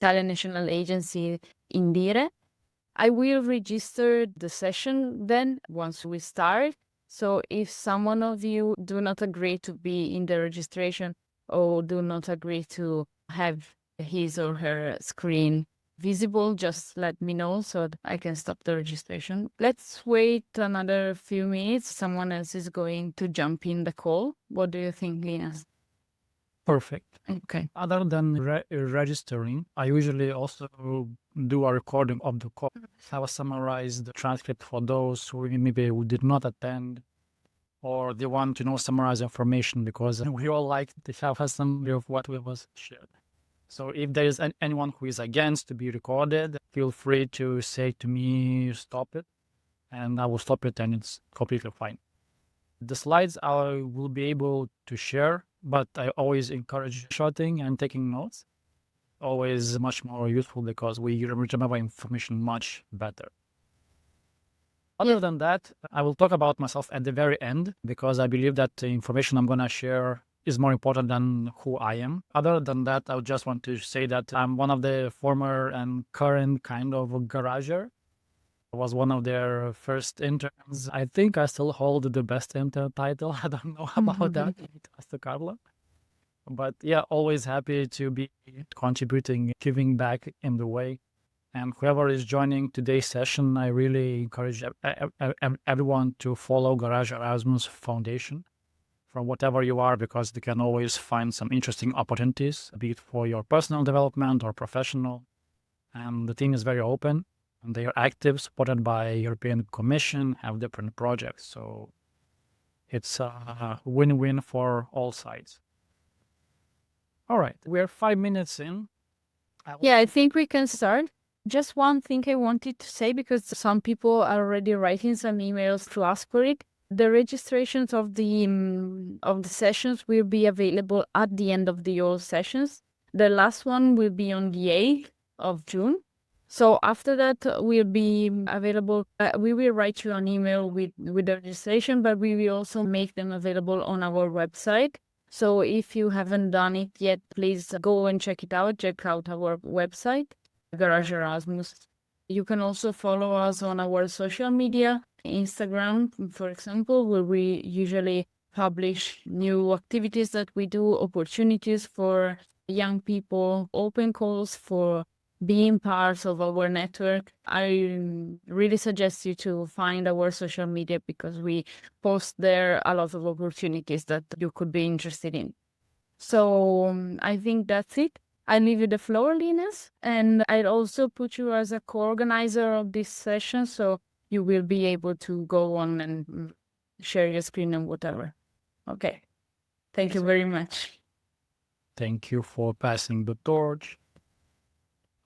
Italian National Agency Indire. I will register the session then once we start. So if someone of you do not agree to be in the registration or do not agree to have his or her screen visible, just let me know so that I can stop the registration. Let's wait another few minutes. Someone else is going to jump in the call. What do you think, Lina? Perfect. Okay. Other than registering, I usually also do a recording of the call. Have a summarized transcript for those who maybe who did not attend, or they want to know summarize information, because we all like to have a summary of what was shared. So if there is anyone who is against to be recorded, feel free to say to me, stop it, and I will stop it, and it's completely fine. The slides I will be able to share, but I always encourage shotting and taking notes. Always much more useful because we remember information much better. Other than that, I will talk about myself at the very end, because I believe that the information I'm going to share is more important than who I am. Other than that, I just want to say that I'm one of the former and current kind of garager. I was one of their first interns. I think I still hold the best intern title. I don't know about that. I need to ask Carla. But yeah, always happy to be contributing, giving back in the way. And whoever is joining today's session, I really encourage everyone to follow Garage Erasmus Foundation from whatever you are, because they can always find some interesting opportunities, be it for your personal development or professional. And the team is very open, and they are active, supported by European Commission, have different projects. So it's a win-win for all sides. All right, we're 5 minutes in. Yeah, I think we can start. Just one thing I wanted to say, because some people are already writing some emails to ask for it. The registrations of the sessions will be available at the end of the all sessions. The last one will be on the 8th of June. So after that will be available. We will write you an email with the registration, but we will also make them available on our website. So if you haven't done it yet, please go and check it out. Check out our website, Garage Erasmus. You can also follow us on our social media, Instagram, for example, where we usually publish new activities that we do, opportunities for young people, open calls for being part of our network. I really suggest you to find our social media, because we post there a lot of opportunities that you could be interested in. So I think that's it. I leave you the floor, Linus, and I'll also put you as a co-organizer of this session, so you will be able to go on and share your screen and whatever. Okay. Thank you very much. Thank you for passing the torch.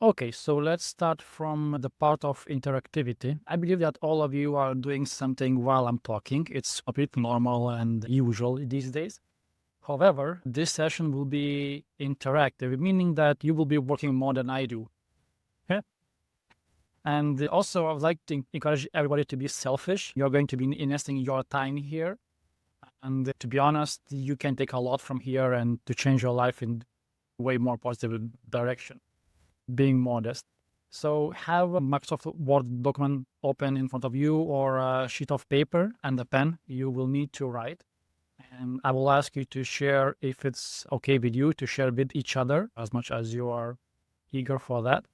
Okay, so let's start from the part of interactivity. I believe that all of you are doing something while I'm talking. It's a bit normal and usual these days. However, this session will be interactive, meaning that you will be working more than I do. Yeah. And also, I would like to encourage everybody to be selfish. You're going to be investing your time here. And to be honest, you can take a lot from here and to change your life in way more positive direction, being modest. So have a Microsoft Word document open in front of you, or a sheet of paper and a pen. You will need to write. And I will ask you to share, if it's okay with you, to share with each other as much as you are eager for that.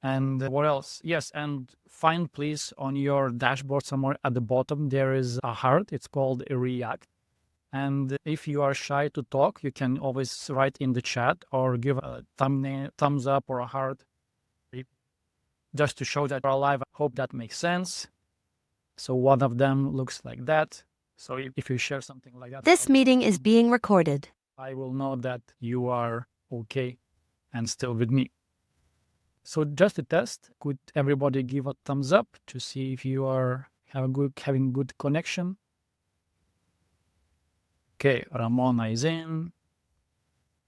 And what else? Yes, and find, please, on your dashboard somewhere at the bottom, there is a heart. It's called a React. And if you are shy to talk, you can always write in the chat or give a thumbs up or a heart, just to show that you're alive. I hope that makes sense. So one of them looks like that. So if you share something like that, This meeting is being recorded. I will know that you are okay and still with me. So just a test, could everybody give a thumbs up to see if you are having good connection? Okay, Ramona is in.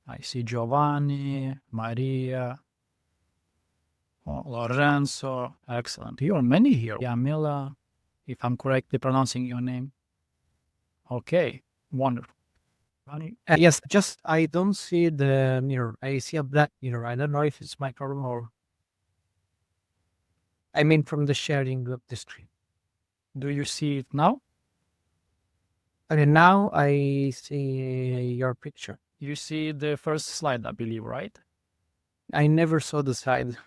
I see Giovanni, Maria, Lorenzo. Excellent. You are many here. Yamila, if I'm correctly pronouncing your name. Okay, wonderful. Funny. Yes, just I don't see the mirror. I see a black mirror. I don't know if it's my problem or I mean from the sharing of the screen. Do you see it now? Okay, now I see your picture. You see the first slide, I believe, right? I never saw the side.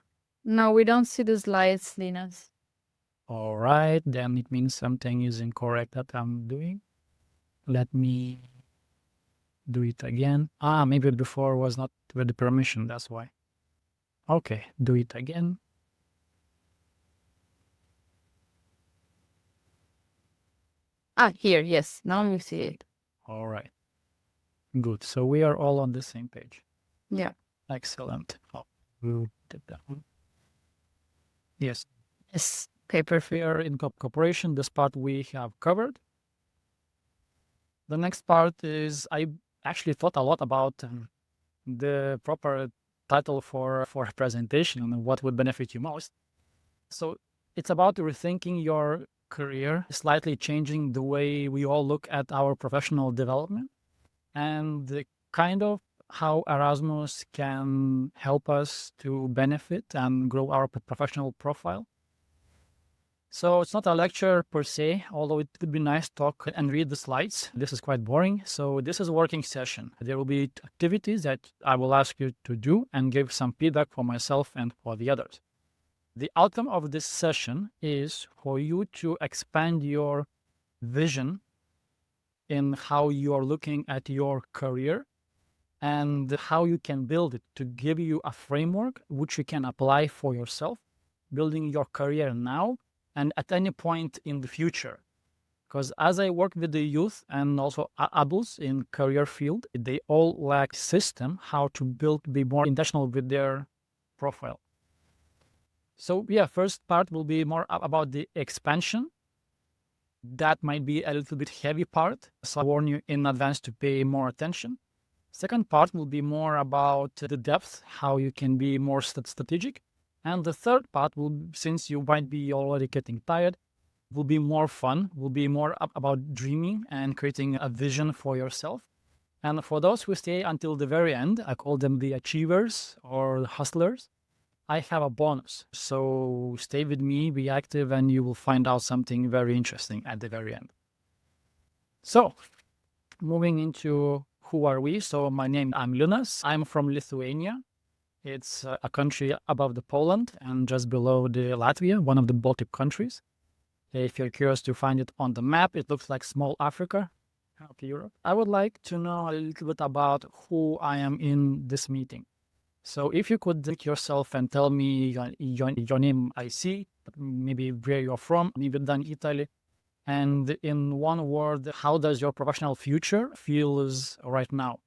No, we don't see the slides, Linas. All right, then it means something is incorrect that I'm doing. Let me do it again. Maybe before was not with the permission, that's why. Okay, do it again. Here, yes. Now you see it. All right. Good. So we are all on the same page. Yeah. Excellent. We'll tip down. Yes. Yes. Okay, perfect. We are in cooperation. This part we have covered. The next part is I actually thought a lot about the proper title for a presentation and what would benefit you most. So it's about rethinking your career, slightly changing the way we all look at our professional development, and the kind of how Erasmus can help us to benefit and grow our professional profile. So it's not a lecture per se, although it would be nice to talk and read the slides. This is quite boring. So this is a working session. There will be activities that I will ask you to do and give some feedback for myself and for the others. The outcome of this session is for you to expand your vision in how you are looking at your career and how you can build it to give you a framework which you can apply for yourself, building your career now and at any point in the future. Because as I work with the youth and also adults in career field, they all lack system how to be more intentional with their profile. So yeah, first part will be more about the expansion. That might be a little bit heavy part, so I warn you in advance to pay more attention. Second part will be more about the depth, how you can be more strategic. And the third part will, since you might be already getting tired, will be more fun, will be more about dreaming and creating a vision for yourself. And for those who stay until the very end, I call them the achievers or the hustlers, I have a bonus. So stay with me, be active, and you will find out something very interesting at the very end. So moving into who are we? So my name, I'm Linas. I'm from Lithuania. It's a country above the Poland and just below the Latvia, one of the Baltic countries. If you're curious to find it on the map, it looks like small Africa, of Europe. I would like to know a little bit about who I am in this meeting. So if you could take yourself and tell me your name, I see, maybe where you're from, maybe done Italy, and in one word, how does your professional future feels right now?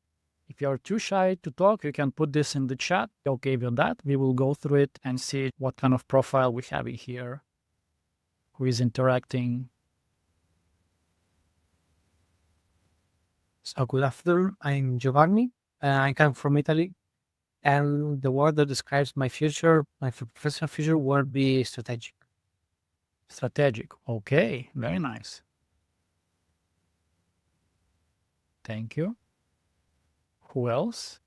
If you're too shy to talk, you can put this in the chat. Okay with that, we will go through it and see what kind of profile we have here, who is interacting. So good afternoon. I'm Giovanni. I come from Italy. And the word that describes my future, my professional future, would be strategic. Strategic. Okay, very nice. Thank you. Who else?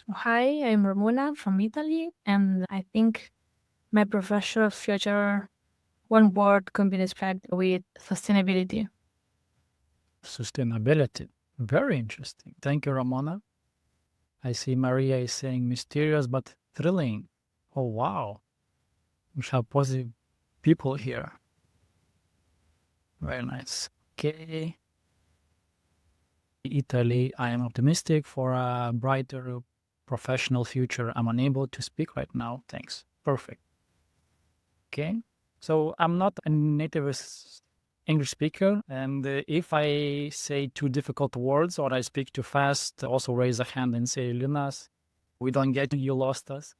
Hi, I'm Romola from Italy, and I think my professional future, one word can be described with sustainability. Sustainability. Very interesting. Thank you, Ramona. I see Maria is saying mysterious but thrilling. Oh, wow. We have positive people here. Very nice. Okay. Italy, I am optimistic for a brighter professional future. I'm unable to speak right now. Thanks. Perfect. Okay. So I'm not a native English speaker, and if I say too difficult words or I speak too fast, also raise a hand and say, Linas, we don't get you, lost us.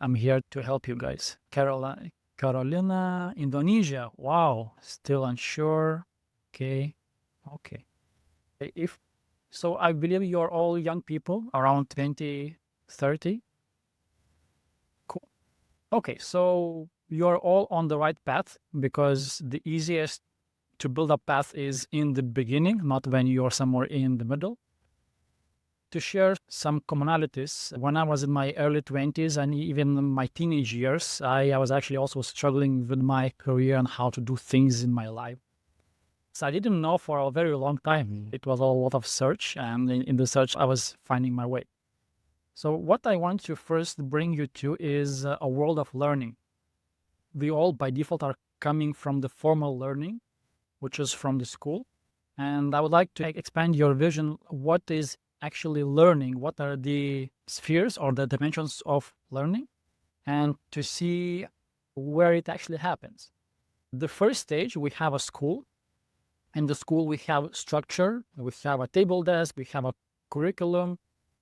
I'm here to help you guys. Carolina, Indonesia. Wow, still unsure. Okay. So I believe you're all young people around 20, 30. Okay, so you're all on the right path, because the easiest to build a path is in the beginning, not when you're somewhere in the middle. To share some commonalities, when I was in my early 20s and even my teenage years, I was actually also struggling with my career and how to do things in my life. So I didn't know for a very long time. It was a lot of search, and in the search, I was finding my way. So what I want to first bring you to is a world of learning. We all, by default, are coming from the formal learning, which is from the school. And I would like to expand your vision. What is actually learning? What are the spheres or the dimensions of learning? And to see where it actually happens. The first stage, we have a school. In the school, we have structure, we have a table desk, we have a curriculum.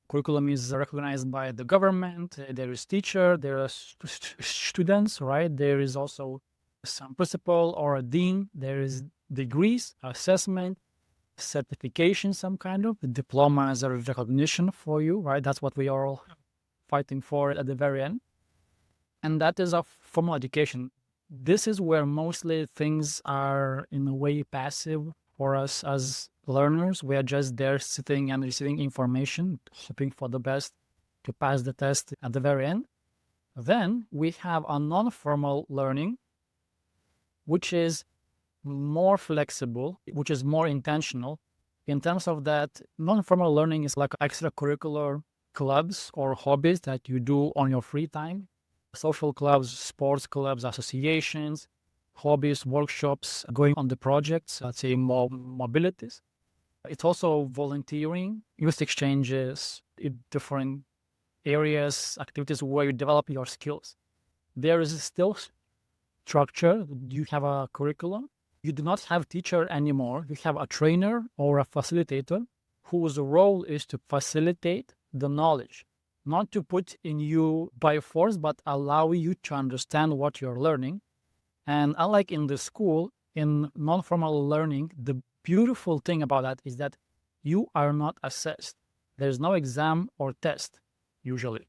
Curriculum is recognized by the government. There is teacher, there are students, right? There is also some principal or a dean. There is degrees, assessment, certification, some kind of diploma as a recognition for you, right? That's what we are all fighting for at the very end. And that is a formal education. This is where mostly things are in a way passive for us as learners. We are just there sitting and receiving information, hoping for the best to pass the test at the very end. Then we have a non-formal learning, which is more flexible, which is more intentional. In terms of that, non-formal learning is like extracurricular clubs or hobbies that you do on your free time. Social clubs, sports clubs, associations, hobbies, workshops, going on the projects, let's say more mobilities. It's also volunteering, youth exchanges in different areas, activities where you develop your skills. There is still structure. You have a curriculum. You do not have teacher anymore. You have a trainer or a facilitator whose role is to facilitate the knowledge, not to put in you by force, but allow you to understand what you're learning. And unlike in the school, in non-formal learning, the beautiful thing about that is that you are not assessed. There's no exam or test, usually.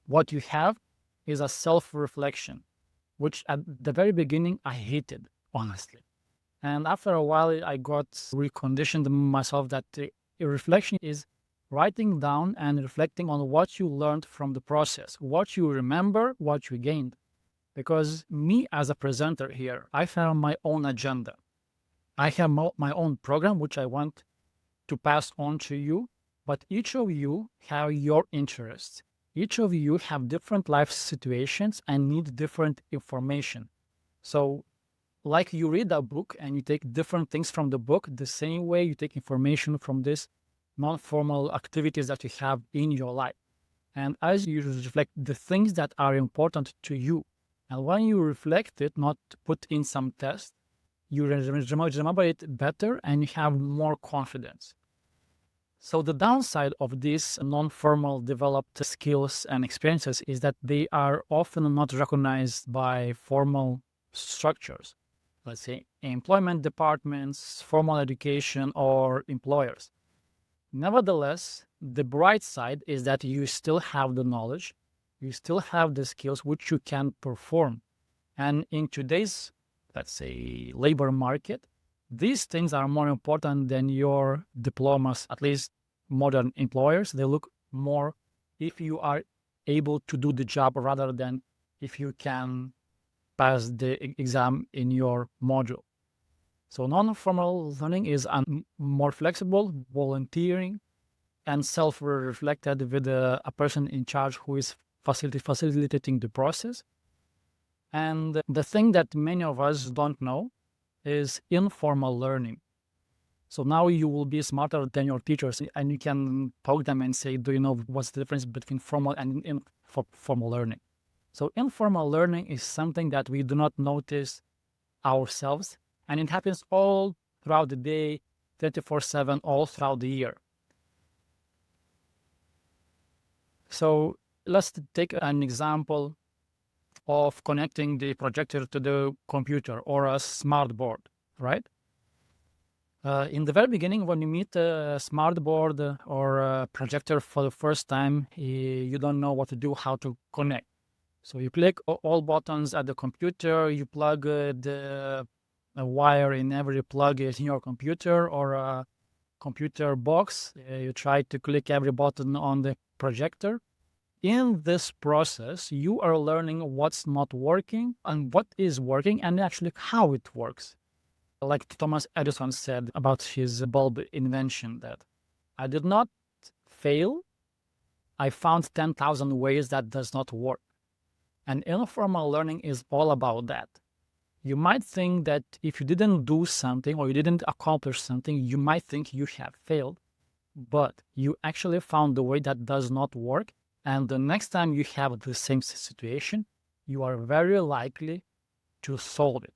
What you have is a self-reflection, which at the very beginning I hated, honestly. And after a while, I got reconditioned myself that the reflection is writing down and reflecting on what you learned from the process, what you remember, what you gained. Because me as a presenter here, I have my own agenda. I have my own program, which I want to pass on to you, but each of you have your interests. Each of you have different life situations and need different information. So like you read a book and you take different things from the book, the same way you take information from this non-formal activities that you have in your life. And as you reflect the things that are important to you, and when you reflect it, not put in some test, you remember it better and you have more confidence. So the downside of these non-formal developed skills and experiences is that they are often not recognized by formal structures, let's say employment departments, formal education, or employers. Nevertheless, the bright side is that you still have the knowledge, you still have the skills which you can perform. And in today's, let's say, labor market, these things are more important than your diplomas. At least modern employers, they look more if you are able to do the job rather than if you can pass the exam in your module. So non-formal learning is more flexible, volunteering, and self-reflected with a person in charge who is facilitating the process. And the thing that many of us don't know is informal learning. So now you will be smarter than your teachers, and you can poke them and say, do you know what's the difference between formal and informal learning? So informal learning is something that we do not notice ourselves, and it happens all throughout the day, 24/7, all throughout the year. So let's take an example of connecting the projector to the computer or a smart board, right? In the very beginning, when you meet a smart board or a projector for the first time, you don't know what to do, how to connect. So you click all buttons at the computer, you plug a wire in every plug in your computer or a computer box. You try to click every button on the projector. In this process, you are learning what's not working and what is working and actually how it works. Like Thomas Edison said about his bulb invention, that I did not fail. I found 10,000 ways that does not work. And informal learning is all about that. You might think that if you didn't do something or you didn't accomplish something, you might think you have failed, but you actually found the way that does not work. And the next time you have the same situation, you are very likely to solve it.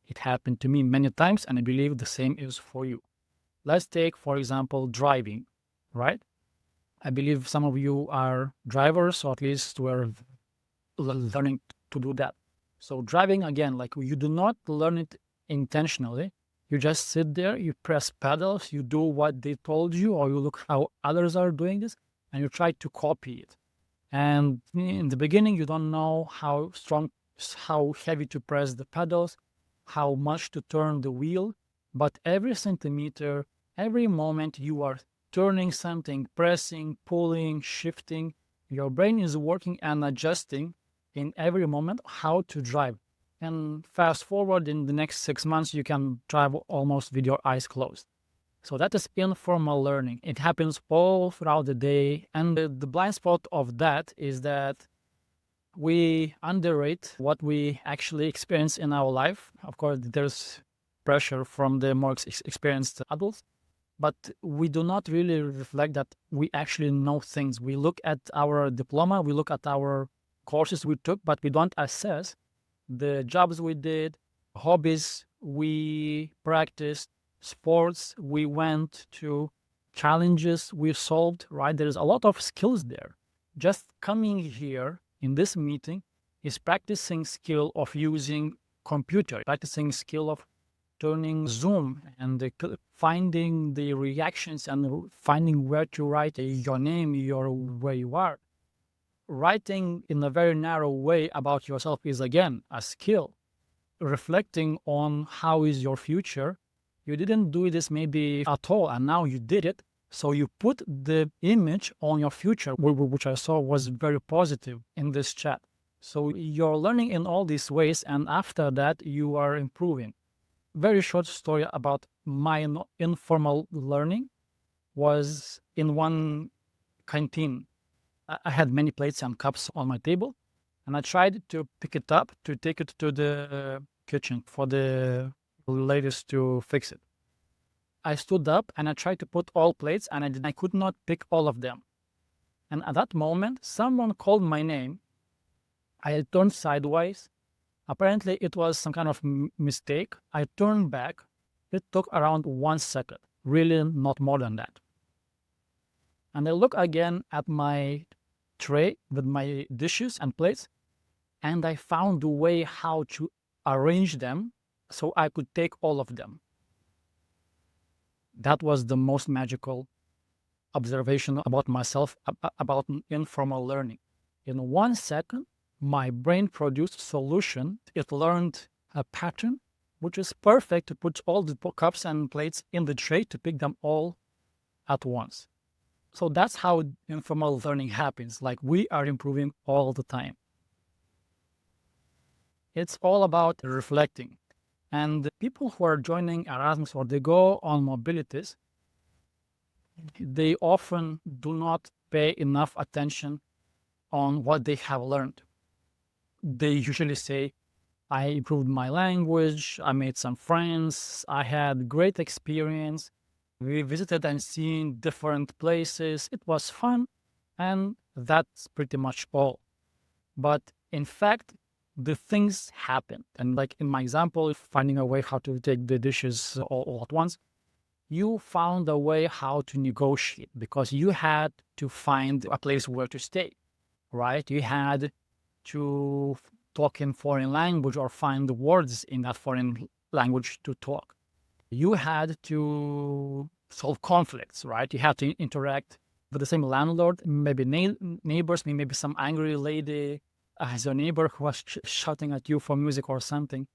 It happened to me many times, and I believe the same is for you. Let's take, for example, driving, right? I believe some of you are drivers, or at least were learning to do that. So driving, again, like you do not learn it intentionally. You just sit there, you press pedals, you do what they told you, or you look how others are doing this, and you try to copy it. And in the beginning, you don't know how strong, how heavy to press the pedals, how much to turn the wheel, but every centimeter, every moment you are turning something, pressing, pulling, shifting, your brain is working and adjusting in every moment how to drive. And fast forward in the next 6 months, you can drive almost with your eyes closed. So that is informal learning. It happens all throughout the day. And the blind spot of that is that we underrate what we actually experience in our life. Of course, there's pressure from the more experienced adults, but we do not really reflect that we actually know things. We look at our diploma, we look at our courses we took, but we don't assess the jobs we did, hobbies we practiced, sports we went to, challenges we solved, right? There's a lot of skills there. Just coming here in this meeting is practicing skill of using computer, practicing skill of turning Zoom and finding the reactions and finding where to write your name, where you are. Writing in a very narrow way about yourself is, again, a skill. Reflecting on how is your future. You didn't do this maybe at all, and now you did it. So you put the image on your future, which I saw was very positive in this chat. So you're learning in all these ways, and after that, you are improving. Very short story about my informal learning was in one canteen. I had many plates and cups on my table, and I tried to pick it up to take it to the kitchen for the ladies to fix it. I stood up and I tried to put all plates, and I could not pick all of them. And at that moment, someone called my name. I turned sideways. Apparently, it was some kind of mistake. I turned back. It took around 1 second, really not more than that. And I look again at my tray with my dishes and plates, and I found a way how to arrange them so I could take all of them. That was the most magical observation about myself, about informal learning. In 1 second, my brain produced a solution. It learned a pattern, which is perfect to put all the cups and plates in the tray to pick them all at once. So that's how informal learning happens. Like, we are improving all the time. It's all about reflecting. And the people who are joining Erasmus or they go on mobilities, they often do not pay enough attention on what they have learned. They usually say, I improved my language, I made some friends, I had great experience, we visited and seen different places, it was fun, and that's pretty much all. But in fact, the things happen. And like in my example, finding a way how to take the dishes all at once, you found a way how to negotiate because you had to find a place where to stay, right? You had to talk in foreign language or find the words in that foreign language to talk. You had to solve conflicts, right? You had to interact with the same landlord, maybe neighbors, maybe some angry lady as your neighbor who was shouting at you for music or something,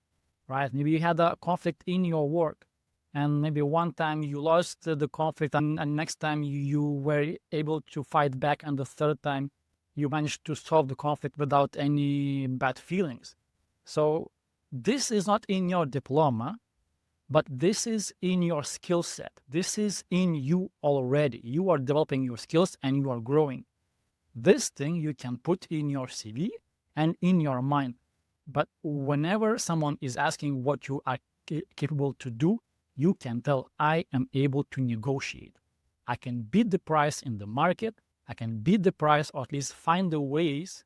right? Maybe you had a conflict in your work, and maybe one time you lost the conflict, and next time you were able to fight back, and the third time you managed to solve the conflict without any bad feelings. So this is not in your diploma, but this is in your skill set. This is in you already. You are developing your skills and you are growing. This thing you can put in your CV and in your mind. But whenever someone is asking what you are capable to do, you can tell, I am able to negotiate. I can beat the price in the market. I can beat the price, or at least find the ways,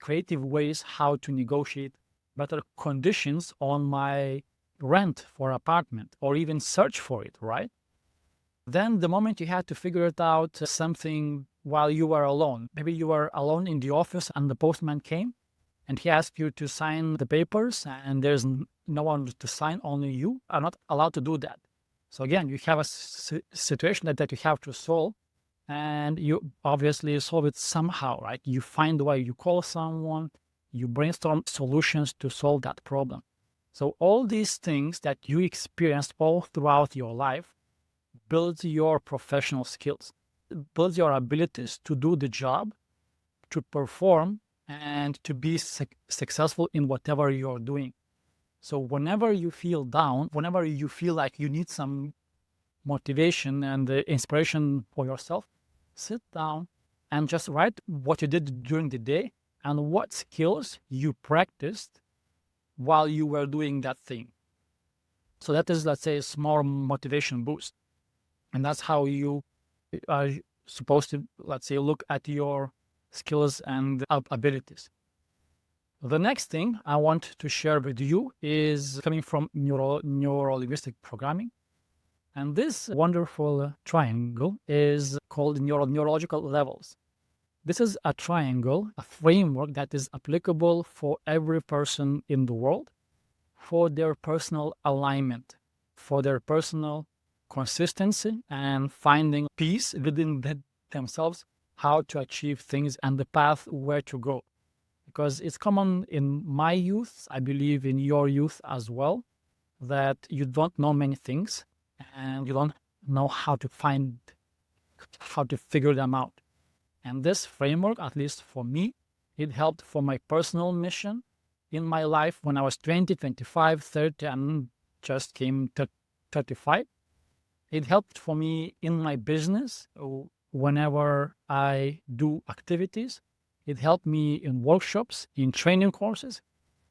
creative ways, how to negotiate better conditions on my rent for apartment, or even search for it, right? Then the moment you had to figure it out something while you were alone, maybe you were alone in the office and the postman came and he asked you to sign the papers, and there's no one to sign, only you are not allowed to do that. So again, you have a situation that you have to solve, and you obviously solve it somehow, right? You find a way, you call someone, you brainstorm solutions to solve that problem. So all these things that you experienced all throughout your life builds your professional skills, builds your abilities to do the job, to perform, and to be successful in whatever you're doing. So whenever you feel down, whenever you feel like you need some motivation and inspiration for yourself, sit down and just write what you did during the day and what skills you practiced while you were doing that thing. So that is, let's say, a small motivation boost. And that's how you are supposed to, let's say, look at your skills and abilities. The next thing I want to share with you is coming from Neuro-Linguistic Programming. And this wonderful triangle is called Neurological Levels. This is a triangle, a framework that is applicable for every person in the world, for their personal alignment, for their personal consistency, and finding peace within themselves, how to achieve things and the path where to go. Because it's common in my youth, I believe in your youth as well, that you don't know many things and you don't know how to figure them out. And this framework, at least for me, it helped for my personal mission in my life when I was 20, 25, 30, and just came to 35. It helped for me in my business whenever I do activities. It helped me in workshops, in training courses,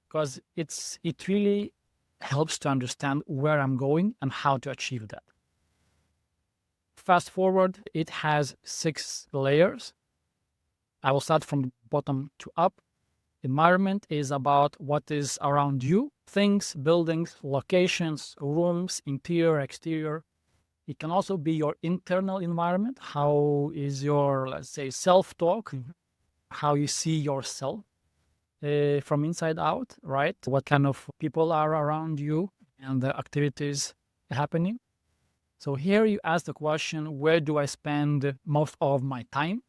because it really helps to understand where I'm going and how to achieve that. Fast forward, it has 6 layers. I will start from bottom to up. Environment is about what is around you, things, buildings, locations, rooms, interior, exterior. It can also be your internal environment. How is your, let's say, self-talk, how you see yourself from inside out, right? What kind of people are around you and the activities happening. So here you ask the question, where do I spend most of my time?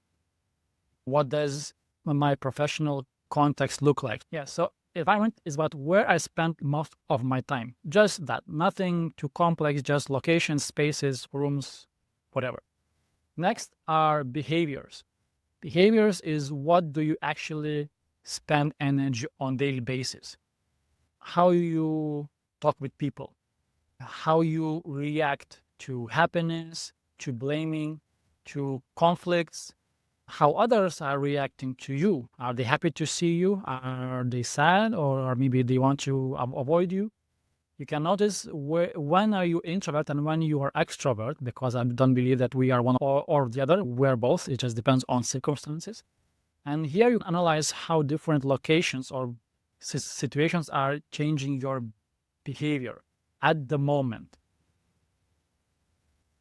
What does my professional context look like? Yeah, so environment is about where I spend most of my time. Just that, nothing too complex, just locations, spaces, rooms, whatever. Next are behaviors. Behaviors is what do you actually spend energy on daily basis? How you talk with people, how you react to happiness, to blaming, to conflicts, how others are reacting to you. Are they happy to see you? Are they sad, or maybe they want to avoid you? You can notice when are you introvert and when you are extrovert, because I don't believe that we are one or the other. We're both. It just depends on circumstances. And here you analyze how different locations or situations are changing your behavior at the moment.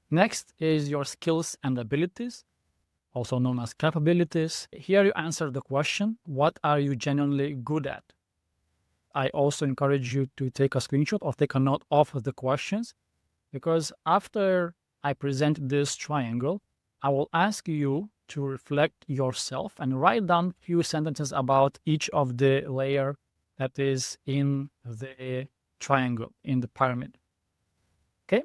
Next is your skills and abilities, also known as capabilities. Here you answer the question, what are you genuinely good at? I also encourage you to take a screenshot or take a note of the questions, because after I present this triangle, I will ask you to reflect yourself and write down a few sentences about each of the layer that is in the triangle, in the pyramid. Okay?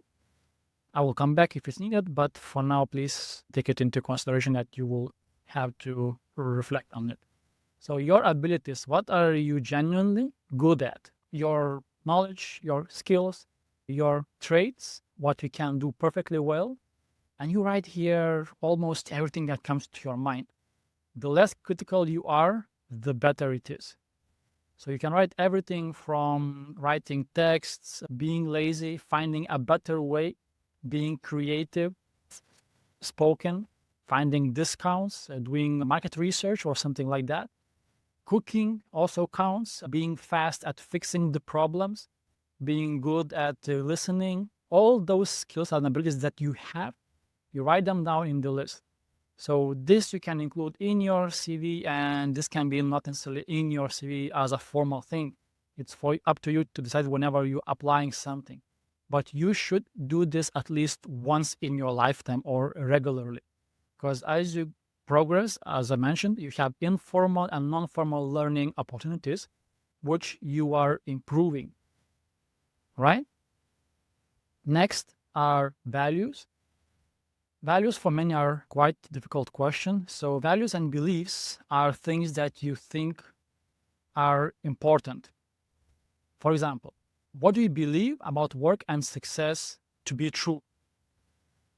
I will come back if it's needed, but for now, please take it into consideration that you will have to reflect on it. So your abilities, what are you genuinely good at? Your knowledge, your skills, your traits, what you can do perfectly well. And you write here almost everything that comes to your mind. The less critical you are, the better it is. So you can write everything from writing texts, being lazy, finding a better way, being creative, spoken, finding discounts, doing market research or something like that. Cooking also counts, being fast at fixing the problems, being good at listening. All those skills and abilities that you have, you write them down in the list. So this you can include in your CV, and this can be not necessarily in your CV as a formal thing. It's up to you to decide whenever you're applying something. But you should do this at least once in your lifetime or regularly. Because as you progress, as I mentioned, you have informal and non-formal learning opportunities, which you are improving, right? Next are values. Values for many are quite a difficult question. So values and beliefs are things that you think are important. For example, what do you believe about work and success to be true?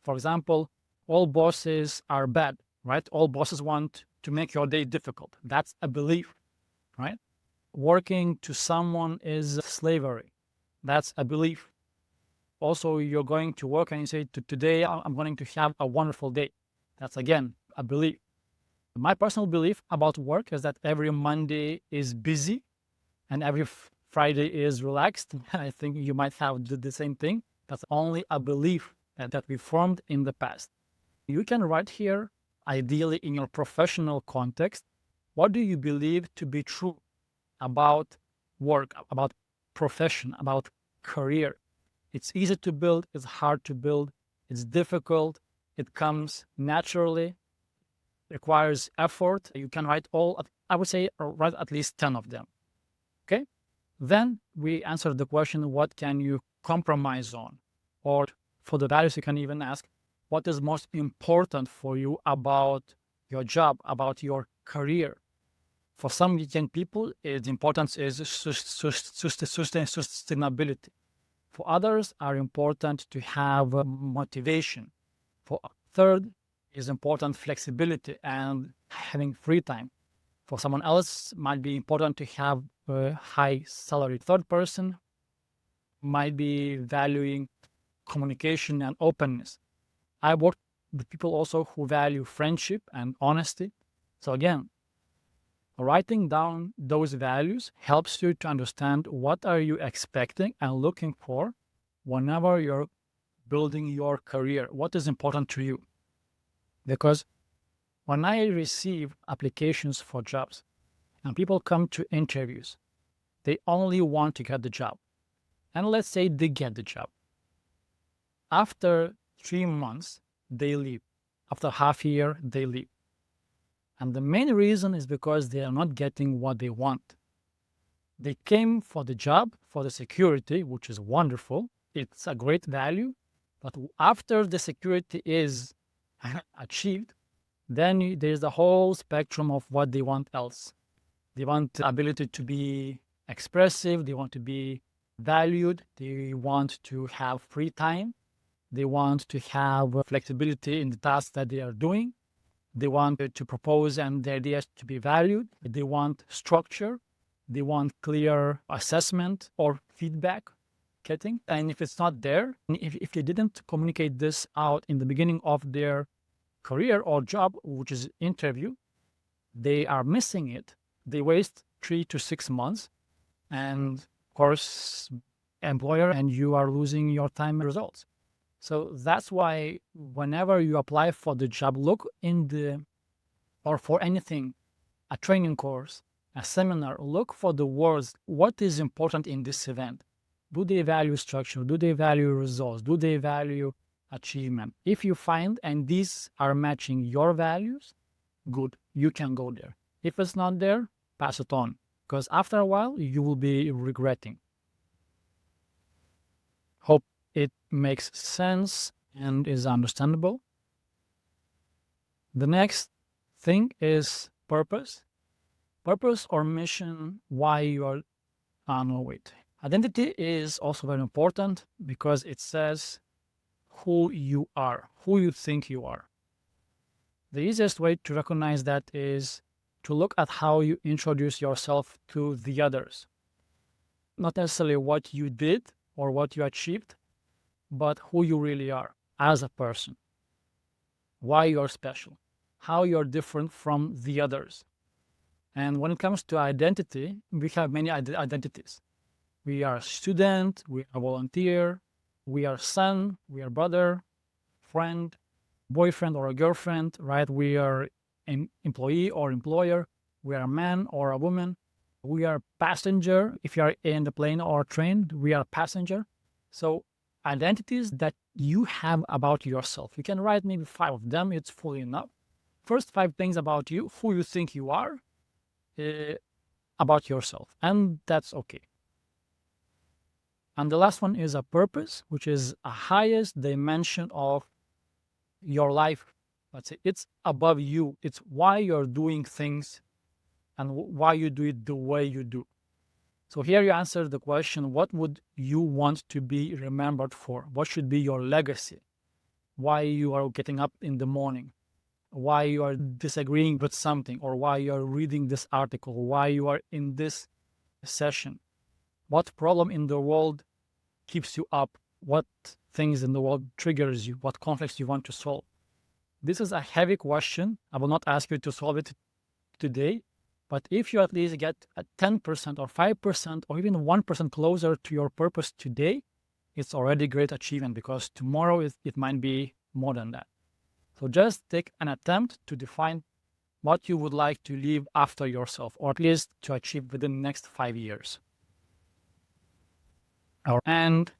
For example, all bosses are bad, right? All bosses want to make your day difficult. That's a belief, right? Working to someone is slavery. That's a belief. Also, you're going to work and you say, today I'm going to have a wonderful day. That's, again, a belief. My personal belief about work is that every Monday is busy and every Friday is relaxed. I think you might have the same thing. That's only a belief that we formed in the past. You can write here, ideally in your professional context, what do you believe to be true about work, about profession, about career? It's easy to build, it's hard to build, it's difficult, it comes naturally, requires effort. You can write I would say write at least 10 of them, okay? Then we answer the question, what can you compromise on? Or for the values, you can even ask, what is most important for you about your job, about your career? For some young people, the importance is sustainability. For others, are important to have motivation. For third, is important flexibility and having free time. For someone else, might be important to have a high salary. Third person might be valuing communication and openness. I work with people also who value friendship and honesty. So again, writing down those values helps you to understand what are you expecting and looking for whenever you're building your career, what is important to you. Because when I receive applications for jobs and people come to interviews, they only want to get the job. And let's say they get the job. After 3 months, they leave. After half a year, they leave. And the main reason is because they are not getting what they want. They came for the job, for the security, which is wonderful. It's a great value. But after the security is achieved, then there's the whole spectrum of what they want else. They want the ability to be expressive. They want to be valued. They want to have free time. They want to have flexibility in the tasks that they are doing. They want to propose and their ideas to be valued. They want structure. They want clear assessment or feedback getting. And if it's not there, if they didn't communicate this out in the beginning of their career or job, which is interview, they are missing it. They waste 3 to 6 months. And of course, employer, and you are losing your time and results. So that's why whenever you apply for the job, look or for anything, a training course, a seminar, look for the words, what is important in this event? Do they value structure? Do they value results? Do they value achievement? If you find, and these are matching your values, good, you can go there. If it's not there, pass it on, because after a while you will be regretting. Hope it makes sense and is understandable. The next thing is purpose. Purpose or mission, why you are, no, wait. Identity is also very important because it says who you are, who you think you are. The easiest way to recognize that is to look at how you introduce yourself to the others. Not necessarily what you did or what you achieved, but who you really are as a person. Why you're special, how you're different from the others. And when it comes to identity, we have many identities. We are a student, we are a volunteer, we are son, we are brother, friend, boyfriend or a girlfriend, right? We are an employee or employer, we are a man or a woman, we are passenger. If you are in the plane or train, we are a passenger. So identities that you have about yourself. You can write maybe 5 of them, it's fully enough. First 5 things about you, who you think you are, about yourself, and that's okay. And the last one is a purpose, which is a highest dimension of your life. Let's say it's above you. It's why you're doing things and why you do it the way you do. So here you answer the question, what would you want to be remembered for? What should be your legacy? Why you are getting up in the morning? Why you are disagreeing with something, or why you are reading this article, why you are in this session? What problem in the world keeps you up? What things in the world triggers you? What conflicts you want to solve? This is a heavy question. I will not ask you to solve it today, but if you at least get a 10% or 5% or even 1% closer to your purpose today, it's already great achievement, because tomorrow it might be more than that. So just take an attempt to define what you would like to leave after yourself, or at least to achieve within the next 5 years. And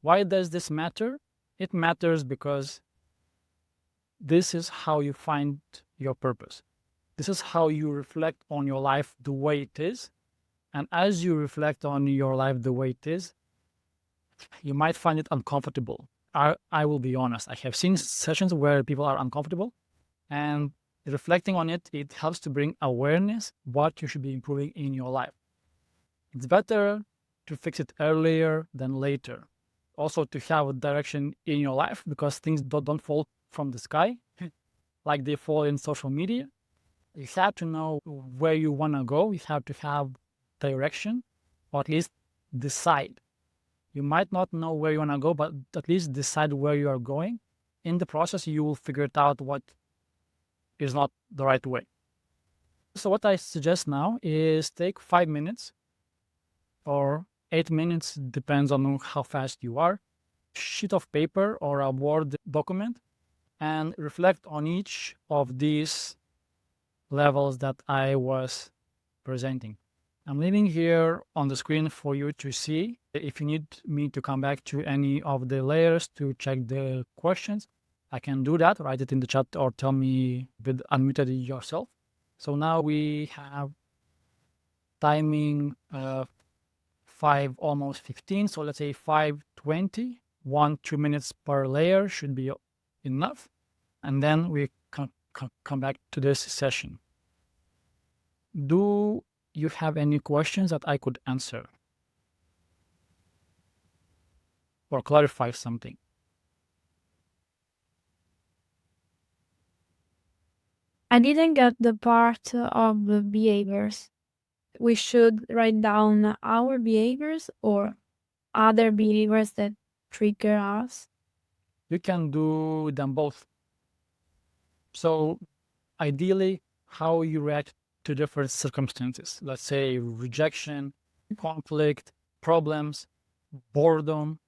why does this matter? It matters because this is how you find your purpose. This is how you reflect on your life the way it is. And as you reflect on your life the way it is, you might find it uncomfortable. I will be honest. I have seen sessions where people are uncomfortable, and reflecting on it, it helps to bring awareness what you should be improving in your life. It's better to fix it earlier than later. Also to have a direction in your life, because things don't fall from the sky like they fall in social media. You have to know where you want to go. You have to have direction, or at least decide. You might not know where you want to go, but at least decide where you are going. In the process, you will figure it out what is not the right way. So what I suggest now is take 5 minutes or 8 minutes, depends on how fast you are, sheet of paper or a Word document, and reflect on each of these levels that I was presenting. I'm leaving here on the screen for you to see. If you need me to come back to any of the layers to check the questions, I can do that. Write it in the chat or tell me with unmuted yourself. So now we have timing 5, almost 15. So let's say 5:20, 1-2 minutes per layer should be enough. And then we come back to this session. Do you have any questions that I could answer or clarify something? I didn't get the part of the behaviors. We should write down our behaviors or other behaviors that trigger us. You can do them both. So ideally, how you react to different circumstances, let's say rejection, conflict, problems, boredom,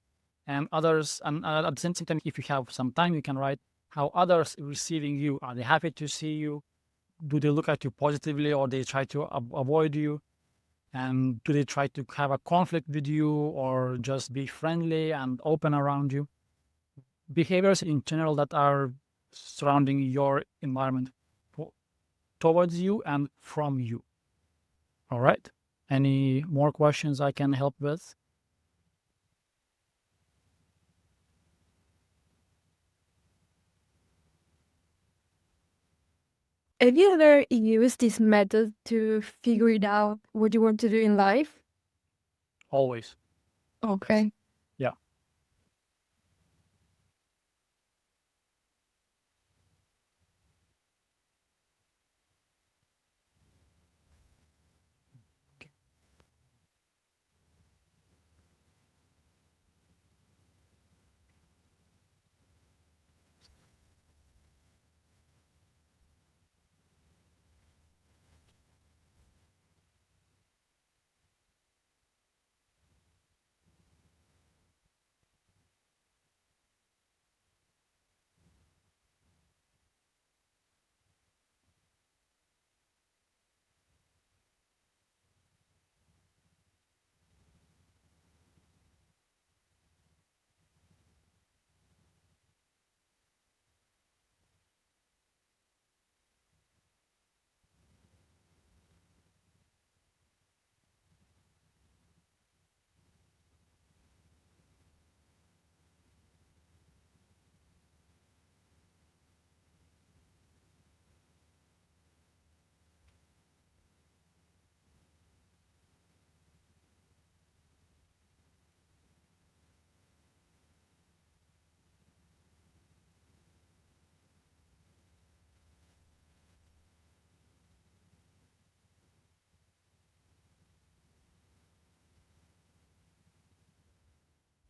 and others. And at the same time, if you have some time, you can write how others receiving you. Are they happy to see you? Do they look at you positively, or they try to avoid you? And do they try to have a conflict with you, or just be friendly and open around you? Behaviors in general that are surrounding your environment. towards you and from you. All right. Any more questions I can help with? Have you ever used this method to figure it out what you want to do in life? Always. Okay. Yeah.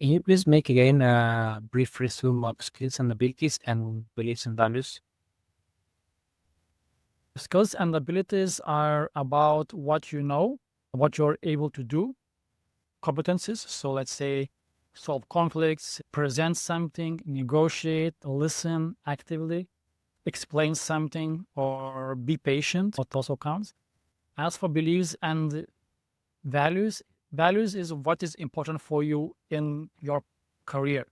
Can you please make again a brief resume of skills and abilities and beliefs and values? Skills and abilities are about what you know, what you're able to do, competencies. So let's say solve conflicts, present something, negotiate, listen actively, explain something, or be patient. What also counts. As for beliefs and values, values is what is important for you in your career.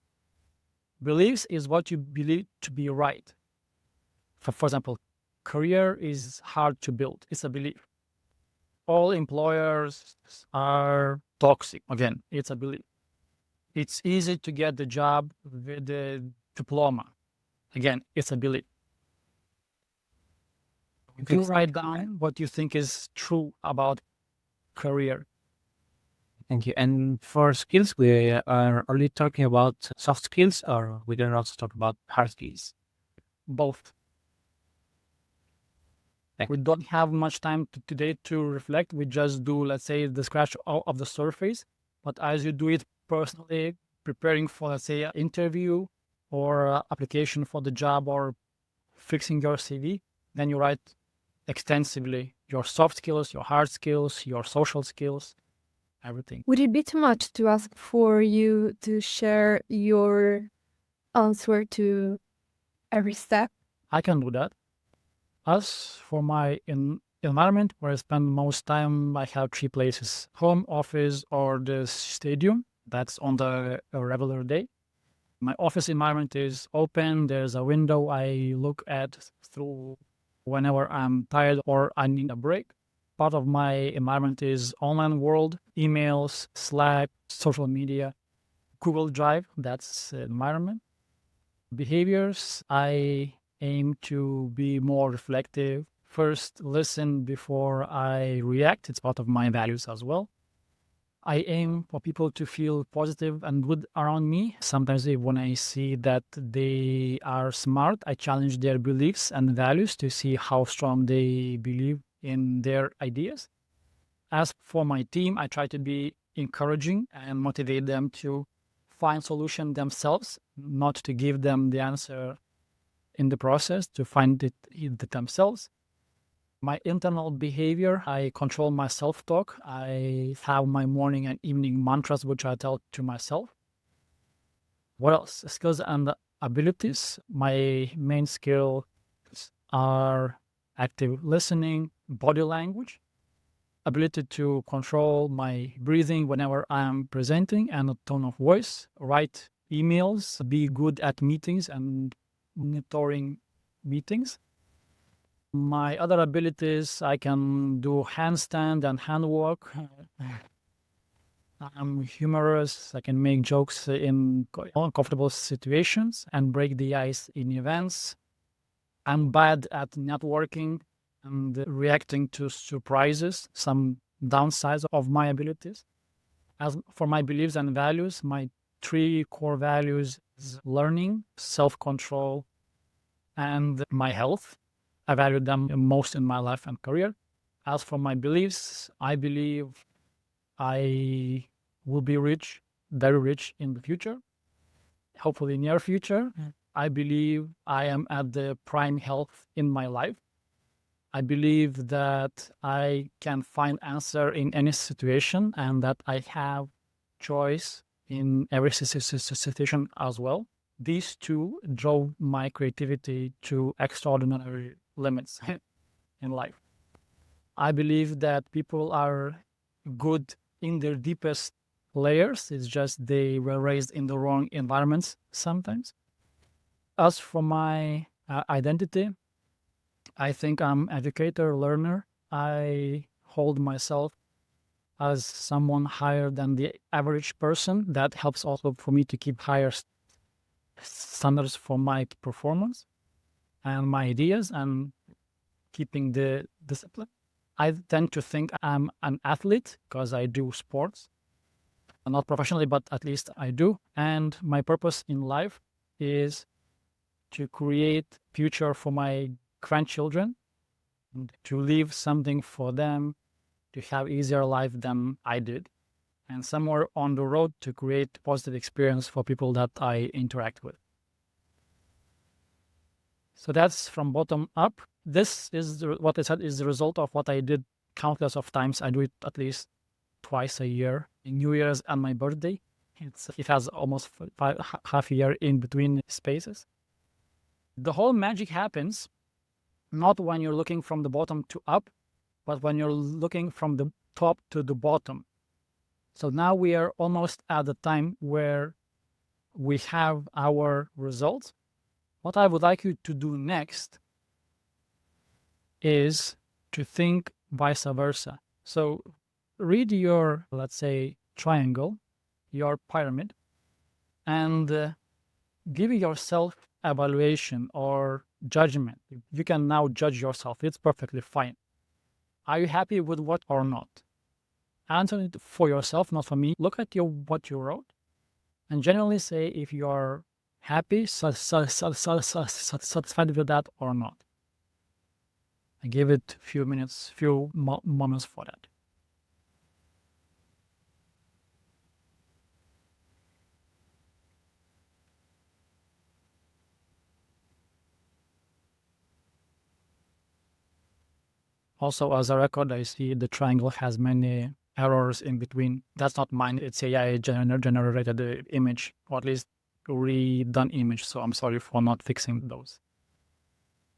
Beliefs is what you believe to be right. For example, career is hard to build. It's a belief. All employers are toxic. Again, it's a belief. It's easy to get the job with the diploma. Again, it's a belief. You write down what you think is true about career. Thank you. And for skills, we are only talking about soft skills, or we can also talk about hard skills? Both. We don't have much time today to reflect. We just do, let's say, the scratch of the surface. But as you do it personally, preparing for, let's say, an interview or application for the job or fixing your CV, then you write extensively your soft skills, your hard skills, your social skills, everything. Would it be too much to ask for you to share your answer to every step? I can do that. As for my environment, where I spend most time, I have 3 places: home, office, or the stadium. That's on the a regular day. My office environment is open. There's a window I look at through whenever I'm tired or I need a break. Part of my environment is online world, emails, Slack, social media, Google Drive. That's the environment. Behaviors, I aim to be more reflective. First, listen before I react. It's part of my values as well. I aim for people to feel positive and good around me. Sometimes when I see that they are smart, I challenge their beliefs and values to see how strong they believe in their ideas. As for my team, I try to be encouraging and motivate them to find solution themselves, not to give them the answer in the process, to find it themselves. My internal behavior, I control my self-talk. I have my morning and evening mantras, which I tell to myself. What else? Skills and abilities. My main skills are active listening, body language, ability to control my breathing whenever I'm presenting, and a tone of voice, write emails, be good at meetings and monitoring meetings. My other abilities, I can do handstand and handwork. I'm humorous. I can make jokes in uncomfortable situations and break the ice in events. I'm bad at networking and reacting to surprises, some downsides of my abilities. As for my beliefs and values, my 3 core values is learning, self-control, and my health. I value them most in my life and career. As for my beliefs, I believe I will be rich, very rich in the future, hopefully near future. I believe I am at the prime health in my life. I believe that I can find answer in any situation and that I have choice in every situation as well. These 2 drove my creativity to extraordinary limits in life. I believe that people are good in their deepest layers. It's just they were raised in the wrong environments sometimes. As for my identity, I think I'm educator, learner. I hold myself as someone higher than the average person. That helps also for me to keep higher standards for my performance and my ideas and keeping the discipline. I tend to think I'm an athlete because I do sports, not professionally, but at least I do. And my purpose in life is to create future for my grandchildren, and to leave something for them to have easier life than I did, and somewhere on the road to create positive experience for people that I interact with. So that's from bottom up. This is what I said is the result of what I did countless of times. I do it at least twice a year, in New Year's and my birthday. It has almost half a year in between spaces. The whole magic happens not when you're looking from the bottom to up, but when you're looking from the top to the bottom. So now we are almost at the time where we have our results. What I would like you to do next is to think vice versa. So read your, let's say, triangle, your pyramid, and give yourself evaluation or judgment. You can now judge yourself. It's perfectly fine. Are you happy with what or not? Answer it for yourself, not for me. Look at what you wrote and generally say if you are happy, satisfied with that or not. I give it a few minutes, few moments for that. Also, as a record, I see the triangle has many errors in between. That's not mine. It's AI generated image, or at least redone image. So I'm sorry for not fixing those.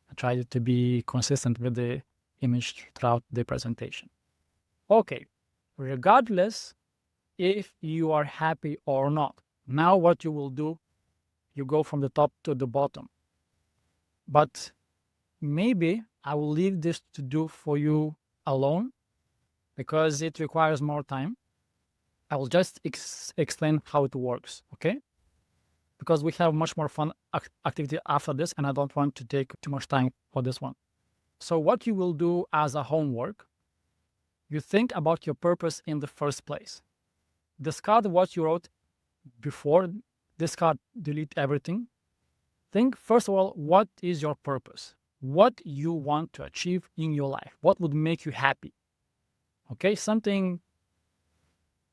I tried to be consistent with the image throughout the presentation. Okay, regardless if you are happy or not, now what you will do, you go from the top to the bottom. But maybe I will leave this to do for you alone because it requires more time. I will just explain how it works, okay? Because we have much more fun activity after this, and I don't want to take too much time for this one. So what you will do as a homework, you think about your purpose in the first place. Discard what you wrote before, discard, delete everything. Think, first of all, what is your purpose? What you want to achieve in your life? What would make you happy? Okay, something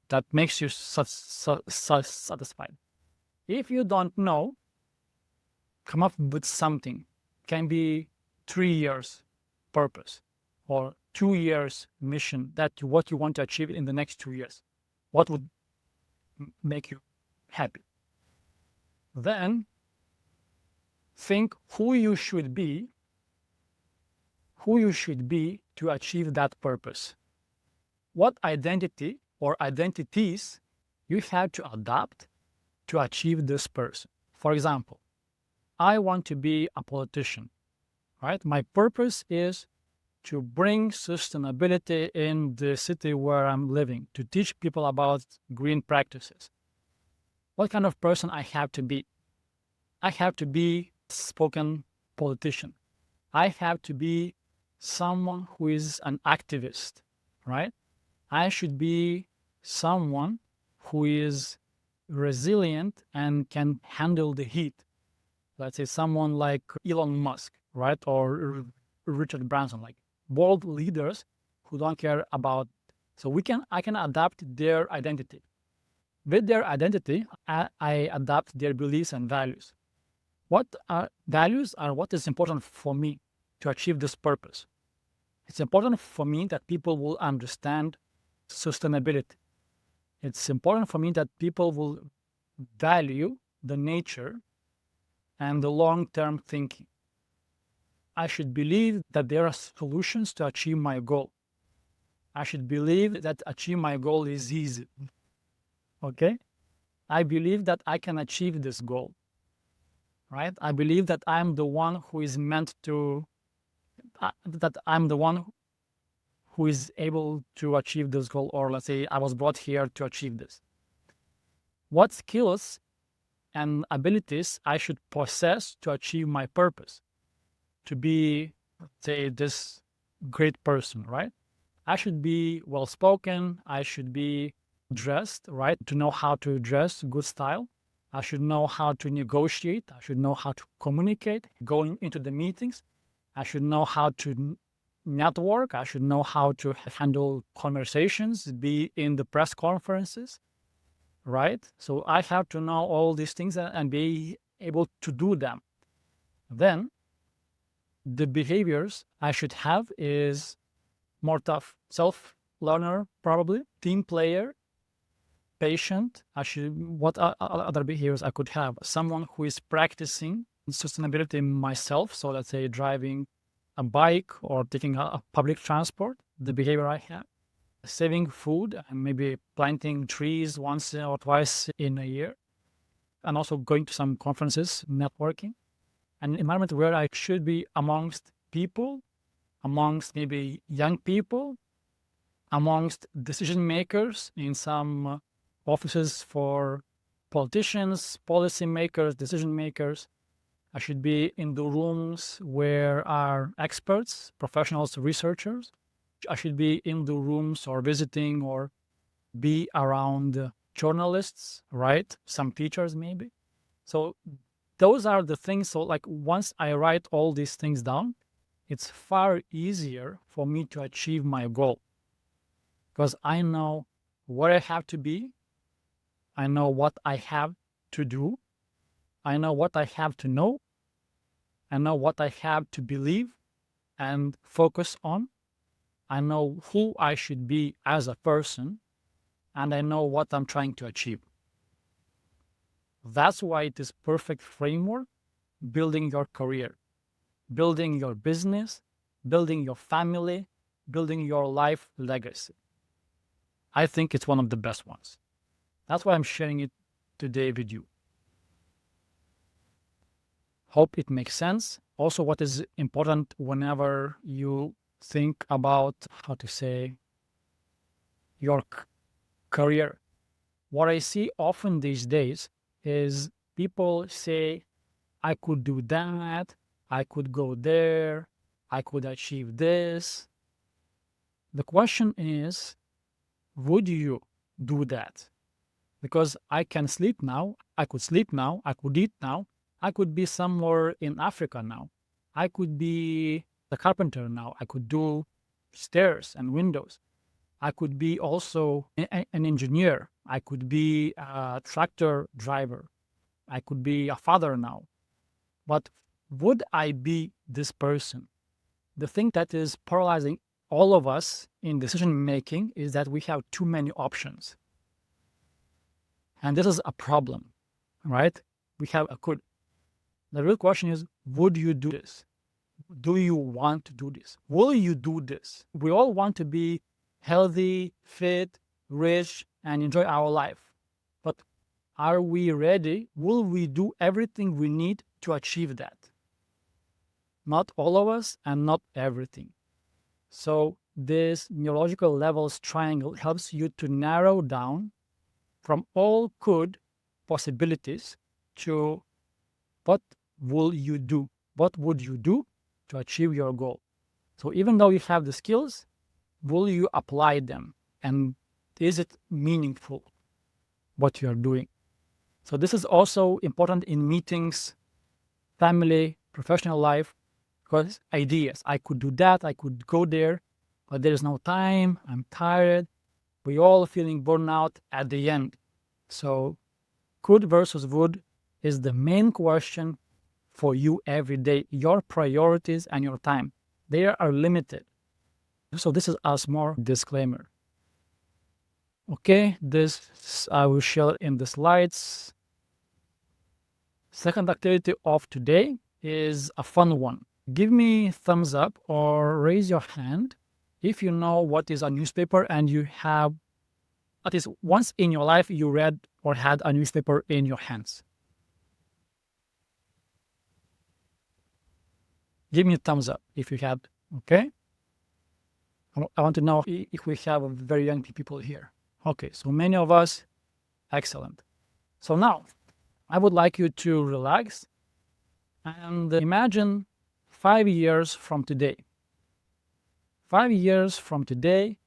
that makes you satisfied. If you don't know, come up with something. Can be 3 years purpose or 2 years mission, that what you want to achieve in the next 2 years. What would make you happy? Then think who you should be to achieve that purpose. What identity or identities you have to adopt to achieve this person. For example, I want to be a politician. right? My purpose is to bring sustainability in the city where I'm living, to teach people about green practices. What kind of person I have to be? I have to be a spoken politician. I have to be someone who is an activist, right? I should be someone who is resilient and can handle the heat. Let's say someone like Elon Musk, right? Or Richard Branson, like world leaders who don't care about. So I can adapt their identity. With their identity, I adapt their beliefs and values. What are values are what is important for me to achieve this purpose. It's important for me that people will understand sustainability. It's important for me that people will value the nature and the long-term thinking. I should believe that there are solutions to achieve my goal. I should believe that achieve my goal is easy. Okay? I believe that I can achieve this goal. Right? I believe that I'm the one who is meant to, that I'm the one who is able to achieve this goal, or let's say I was brought here to achieve this. What skills and abilities I should possess to achieve my purpose, to be, say, this great person, right? I should be well-spoken. I should be dressed, right? To know how to dress, good style. I should know how to negotiate. I should know how to communicate, going into the meetings. I should know how to network. I should know how to handle conversations, be in the press conferences, right? So I have to know all these things and be able to do them. Then the behaviors I should have is more tough, self-learner, probably, team player, patient. What other behaviors I could have? Someone who is practicing sustainability myself. So let's say driving a bike or taking a public transport, the behavior I have. Saving food and maybe planting trees once or twice in a year. And also going to some conferences, networking. An environment where I should be amongst people, amongst maybe young people, amongst decision makers in some offices for politicians, policy makers, decision makers. I should be in the rooms where are experts, professionals, researchers. I should be in the rooms or visiting or be around journalists, right? Some teachers maybe. So those are the things. So like once I write all these things down, it's far easier for me to achieve my goal because I know where I have to be. I know what I have to do. I know what I have to know. I know what I have to believe and focus on. I know who I should be as a person, and I know what I'm trying to achieve. That's why it is perfect framework building your career, building your business, building your family, building your life legacy. I think it's one of the best ones. That's why I'm sharing it today with you. Hope it makes sense. Also, what is important whenever you think about how to say your career. What I see often these days is people say, I could do that, I could go there, I could achieve this. The question is, would you do that? Because I can sleep now, I could sleep now, I could eat now, I could be somewhere in Africa now. I could be the carpenter now. I could do stairs and windows. I could be also an engineer. I could be a tractor driver. I could be a father now. But would I be this person? The thing that is paralyzing all of us in decision making is that we have too many options. And this is a problem, right? We have a good. The real question is, would you do this? Do you want to do this? Will you do this? We all want to be healthy, fit, rich, and enjoy our life. But are we ready? Will we do everything we need to achieve that? not all of us, and not everything. So this neurological levels triangle helps you to narrow down from all could possibilities to what will you do? What would you do to achieve your goal? So even though you have the skills, will you apply them? And is it meaningful, what you are doing? So this is also important in meetings, family, professional life, because ideas. I could do that, I could go there, but there is no time, I'm tired. We all feeling burnout at the end. So could versus would is the main question for you every day. Your priorities and your time, they are limited. So this is a small disclaimer. Okay, this I will share in the slides. Second activity of today is a fun one. Give me thumbs up or raise your hand if you know what is a newspaper and you have, at least once in your life, you read or had a newspaper in your hands. Give me a thumbs up if you had, okay? I want to know if we have very young people here. Okay, so many of us, excellent. So now, I would like you to relax and imagine 5 years from today. 5 years from today,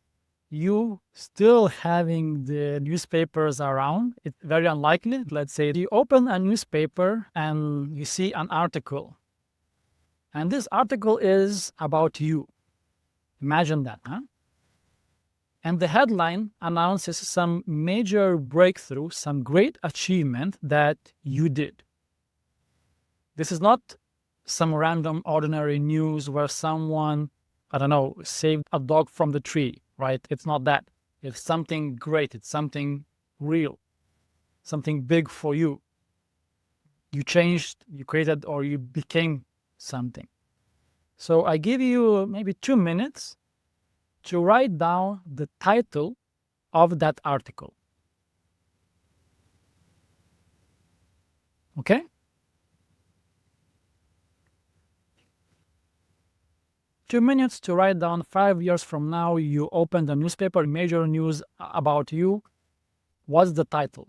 you still having the newspapers around. It's very unlikely. Let's say you open a newspaper and you see an article. And this article is about you. Imagine that, huh? And the headline announces some major breakthrough, some great achievement that you did. This is not some random ordinary news where someone, I don't know, saved a dog from the tree, right? It's not that. It's something great. It's something real, something big for you. You changed, you created, or you became something. So I give you maybe 2 minutes to write down the title of that article. Okay? Two minutes to write down 5 years from now, you open the newspaper, major news about you. What's the title?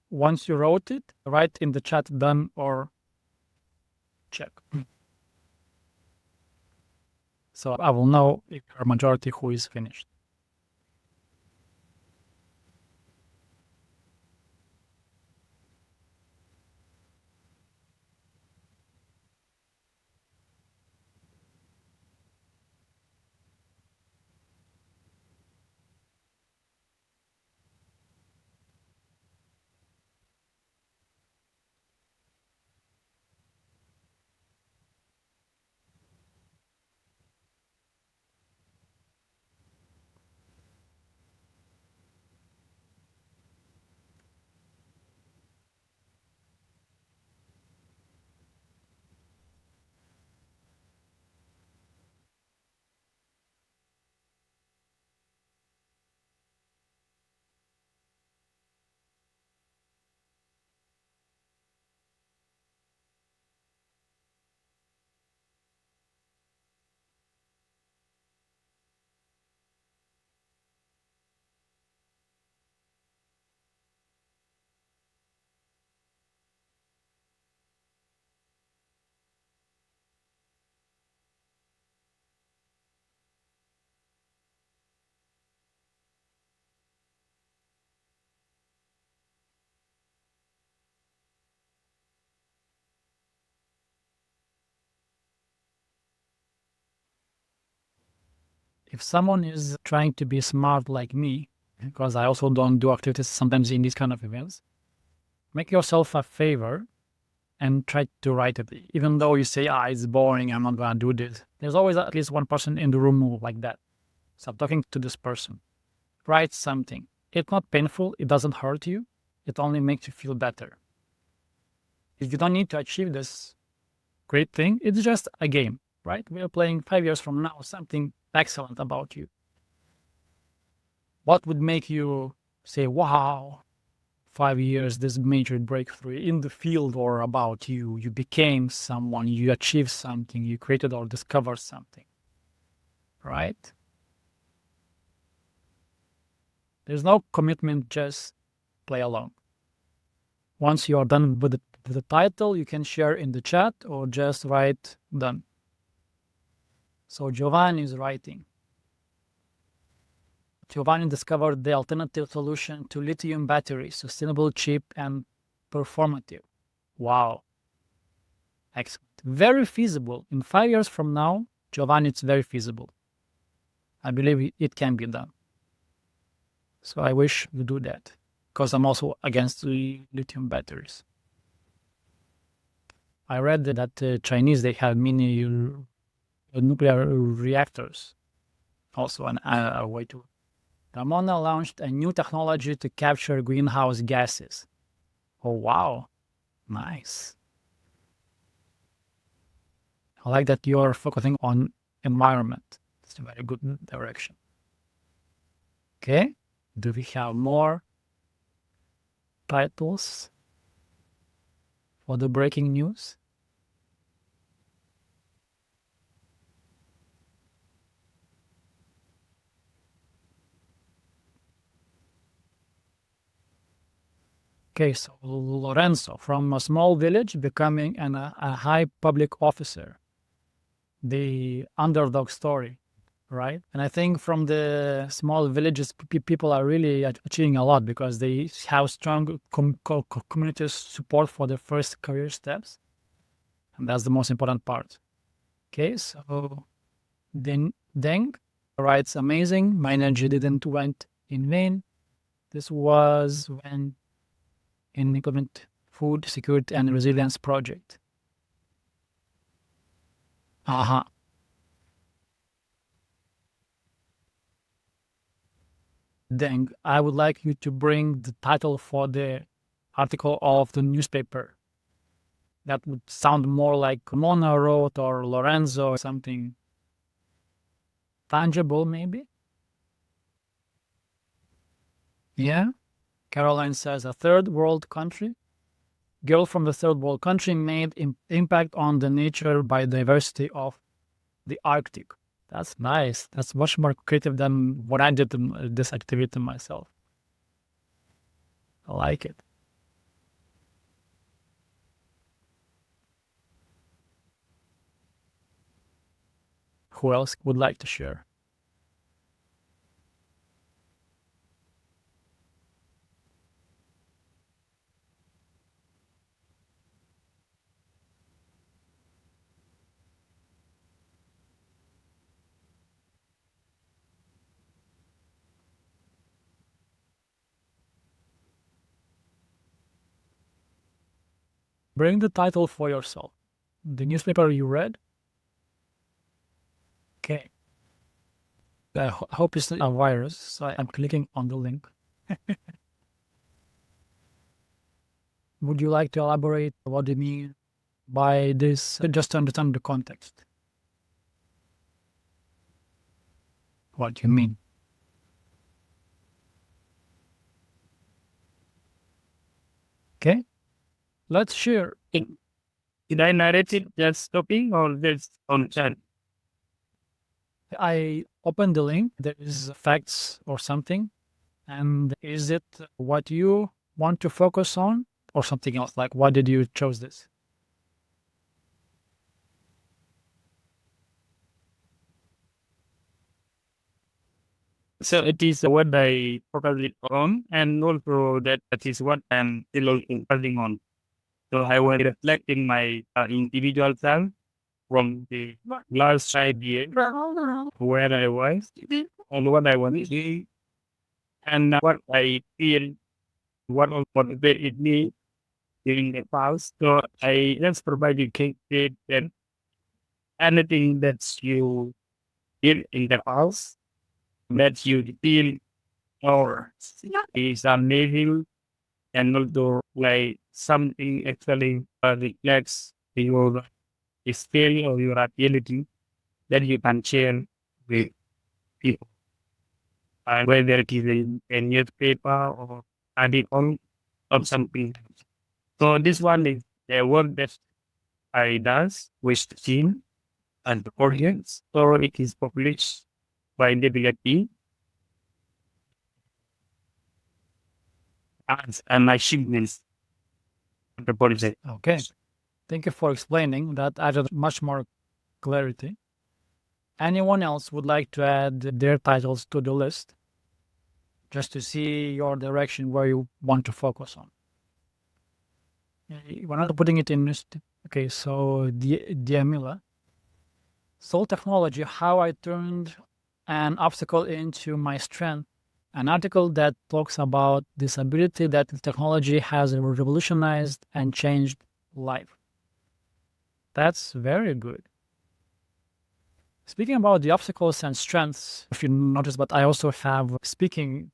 Once you wrote it, write in the chat done or check. So I will know if you're a majority who is finished. If someone is trying to be smart like me, because I also don't do activities sometimes in these kind of events, make yourself a favor and try to write it. Even though you say, it's boring, I'm not going to do this. There's always at least one person in the room like that. So I'm talking to this person. Write something. It's not painful. It doesn't hurt you. It only makes you feel better. If you don't need to achieve this great thing, it's just a game, right? We are playing 5 years from now, something excellent about you. What would make you say, wow, 5 years, this major breakthrough in the field or about you? You became someone, you achieved something, you created or discovered something, right? There's no commitment, just play along. Once you are done with the title, you can share in the chat or just write done. So Giovanni is writing. Giovanni discovered the alternative solution to lithium batteries, sustainable, cheap, and performative. Wow. Excellent. Very feasible. In 5 years from now, Giovanni, it's very feasible. I believe it can be done. So I wish you do that, because I'm also against the lithium batteries. I read that the Chinese, they have mini nuclear reactors. Also a way to... Ramona launched a new technology to capture greenhouse gases. Oh, wow. Nice. I like that you're focusing on environment. It's a very good direction. Okay. Do we have more titles for the breaking news? Okay, so Lorenzo, from a small village becoming a high public officer. The underdog story, right? And I think from the small villages, people are really achieving a lot because they have strong community support for their first career steps. And that's the most important part. Okay, so then Deng writes, amazing. My energy didn't went in vain. This was when in implement food security and resilience project. Deng, I would like you to bring the title for the article of the newspaper. That would sound more like Mona wrote or Lorenzo or something tangible, maybe? Yeah? Caroline says, a third world country? Girl from the third world country made impact on the nature biodiversity of the Arctic. That's nice. That's much more creative than what I did in this activity myself. I like it. Who else would like to share? Bring the title for yourself. The newspaper you read? Okay. I hope it's not a virus, so I'm clicking on the link. Would you like to elaborate what do you mean by this, just to understand the context? What do you mean? Okay, let's share. Did I narrate it just stopping or just on chat? I open the link, there is facts or something, and is it what you want to focus on or something else? Like, why did you choose this? So it is what I focused on, and also that is what I'm still focusing on. So I was reflecting my individual self from the last 5 years, where I was, and what I want to do, and what I feel, what motivated me, during the pause. So I just provide you create that anything that you did in the past that you feel or is amazing and also like something actually reflects your skill or your ability that you can share with people. Whether it is a newspaper or article or something. So this one is the work that I does with the team and the audience. So it is published by the BLT as an achievement of the project. Okay. Thank you for explaining. That added much more clarity. Anyone else would like to add their titles to the list just to see your direction where you want to focus on? We're not putting it in this. Okay, so Diamila. Soul Technology, How I Turned an Obstacle into My Strength. An article that talks about this ability that technology has revolutionized and changed life. That's very good. Speaking about the obstacles and strengths, if you notice, but I also have speaking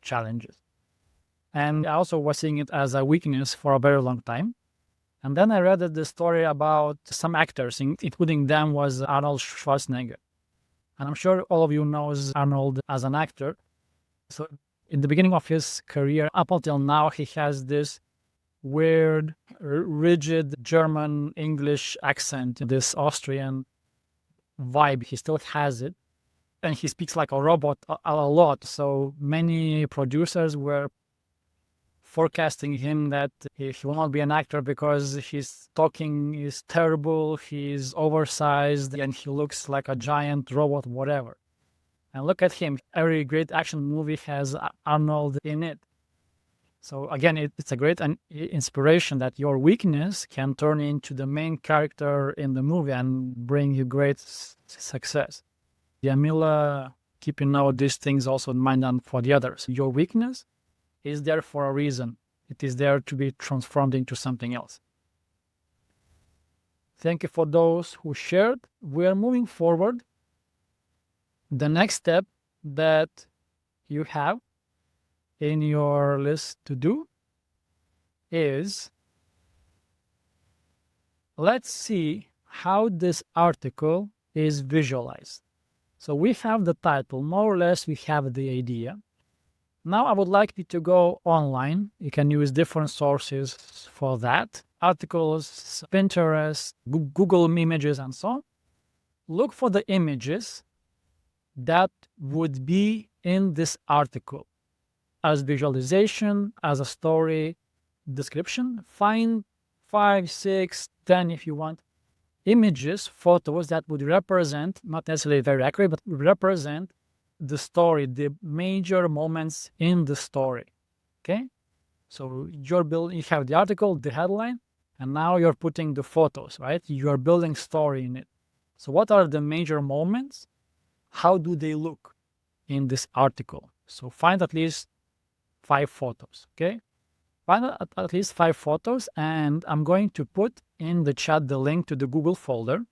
challenges. And I also was seeing it as a weakness for a very long time. And then I read the story about some actors, including them was Arnold Schwarzenegger. And I'm sure all of you knows Arnold as an actor. So in the beginning of his career, up until now, he has this weird, rigid German English accent, this Austrian vibe. He still has it. And he speaks like a robot a lot. So many producers were forecasting him that he will not be an actor because his talking is terrible, he's oversized, and he looks like a giant robot, whatever. And look at him. Every great action movie has Arnold in it. So again, it's a great inspiration that your weakness can turn into the main character in the movie and bring you great success. Yamila, keeping all these things also in mind and for the others. Your weakness is there for a reason. It is there to be transformed into something else. Thank you for those who shared. We are moving forward. The next step that you have in your list to do is, let's see how this article is visualized. So we have the title, more or less we have the idea. Now I would like you to go online. You can use different sources for that. Articles, Pinterest, Google Images, and so on. Look for the images that would be in this article as visualization, as a story description. Find 5, 6, 10 if you want images, photos that would represent, not necessarily very accurate, but represent the story, the major moments in the story. Okay, so you have the article, the headline, and now you're putting the photos, right? You are building story in it. So what are the major moments? How do they look in this article? So find at least 5 photos. Okay, find at least 5 photos, and I'm going to put in the chat the link to the Google folder.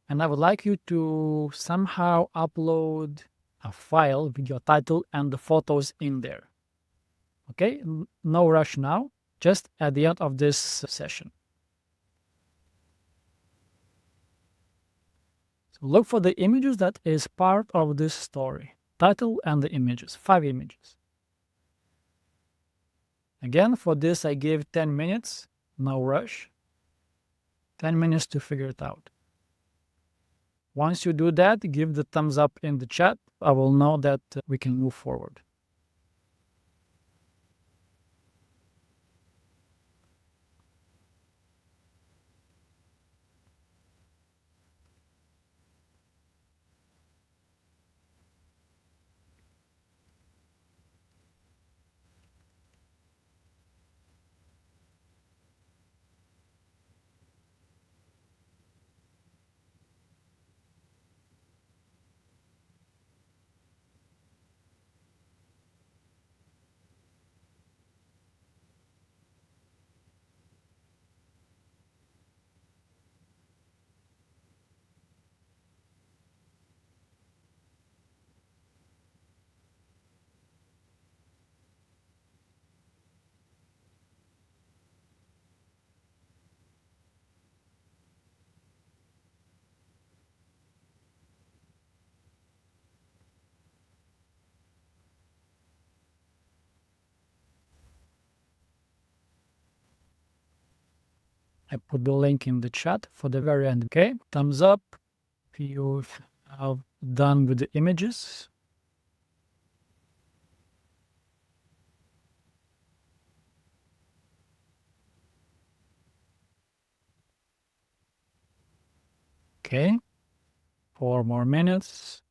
And I would like you to somehow upload a file with your title and the photos in there. Okay, no rush now, just at the end of this session. So look for the images that is part of this story. Title and the images, 5 images. Again, for this I give 10 minutes, no rush. 10 minutes to figure it out. Once you do that, give the thumbs up in the chat. I will know that we can move forward. I put the link in the chat for the very end. Okay, thumbs up if you have done with the images. Okay, 4 more minutes.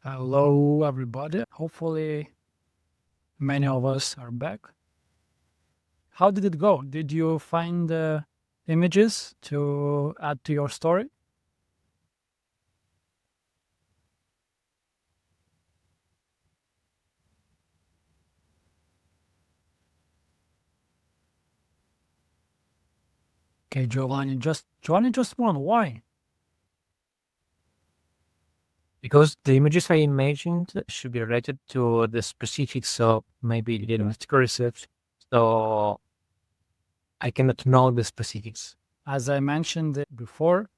Hello, everybody. Hopefully, many of us are back. How did it go? Did you find images to add to your story? Okay, Giovanni just won. Why? Because the images I imagined should be related to the specifics of maybe linguistic research. So I cannot know the specifics. As I mentioned before,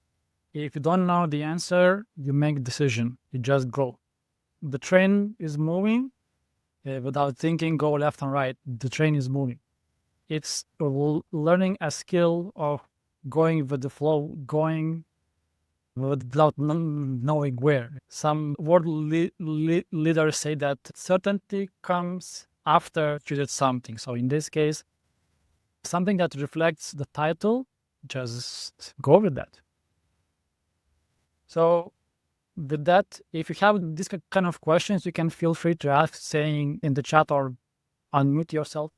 if you don't know the answer, you make a decision. You just go. The train is moving without thinking, go left and right. The train is moving. It's learning a skill of going with the flow, going without knowing where. Some world leaders say that certainty comes after you did something. So in this case, something that reflects the title, just go with that. So with that, if you have this kind of questions, you can feel free to ask, saying in the chat or unmute yourself.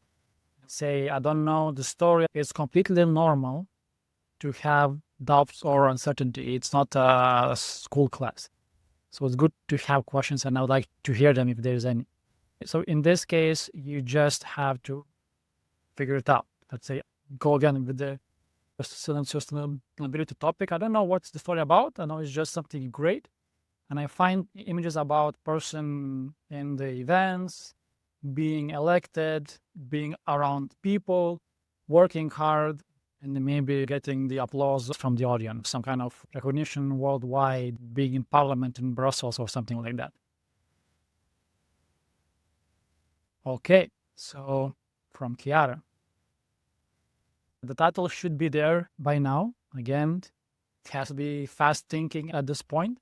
Say, I don't know the story. It's completely normal to have doubts or uncertainty. It's not a school class. So it's good to have questions, and I would like to hear them if there's any. So in this case, you just have to figure it out. Let's say, go again with the sustainability topic. I don't know what's the story about. I know it's just something great. And I find images about person in the events, being elected, being around people, working hard, and maybe getting the applause from the audience, some kind of recognition worldwide, being in parliament in Brussels or something like that. Okay, so from Chiara. The title should be there by now. Again, it has to be fast thinking at this point.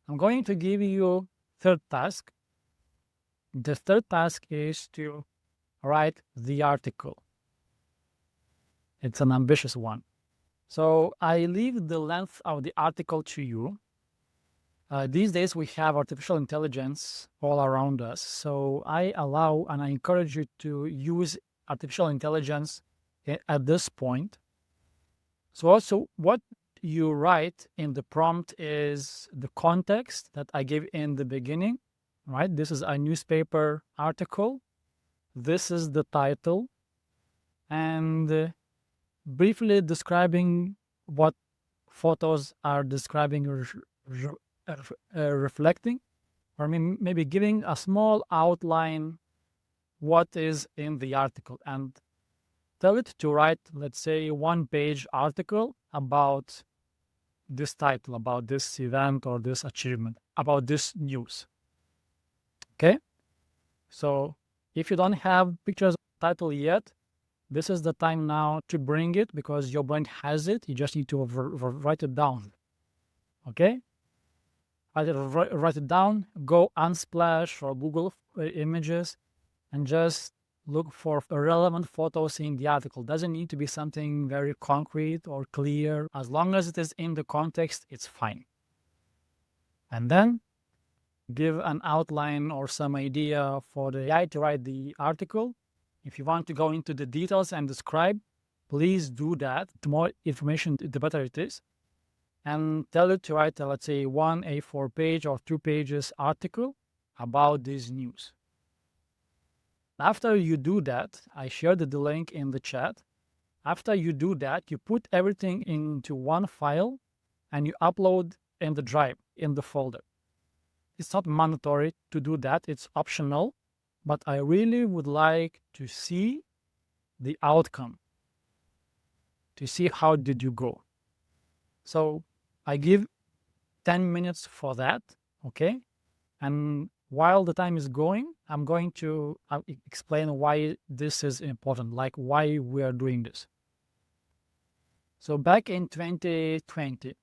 I'm going to give you third task. The third task is to write the article. It's an ambitious one. So I leave the length of the article to you. These days we have artificial intelligence all around us. So I allow and I encourage you to use artificial intelligence at this point. So also what you write in the prompt is the context that I gave in the beginning, right? This is a newspaper article. This is the title. And briefly describing what photos are describing or reflecting, or maybe giving a small outline what is in the article, and tell it to write, let's say, 1-page article about this title, about this event or this achievement, about this news. Okay? So if you don't have pictures of the title yet, this is the time now to bring it, because your brain has it. You just need to write it down. Okay? Write it down, go Unsplash or Google Images, and just look for relevant photos in the article. Doesn't need to be something very concrete or clear. As long as it is in the context, it's fine. And then give an outline or some idea for the AI to write the article. If you want to go into the details and describe, please do that. The more information, the better it is. And tell it to write, let's say, 1 A4 page or 2 pages article about this news. After you do that, I shared the link in the chat. After you do that, you put everything into one file and you upload in the drive, in the folder. It's not mandatory to do that, it's optional, but I really would like to see the outcome, to see how did you go. So I give 10 minutes for that, okay? And while the time is going, I'm going to explain why this is important, like why we are doing this. So back in 2020,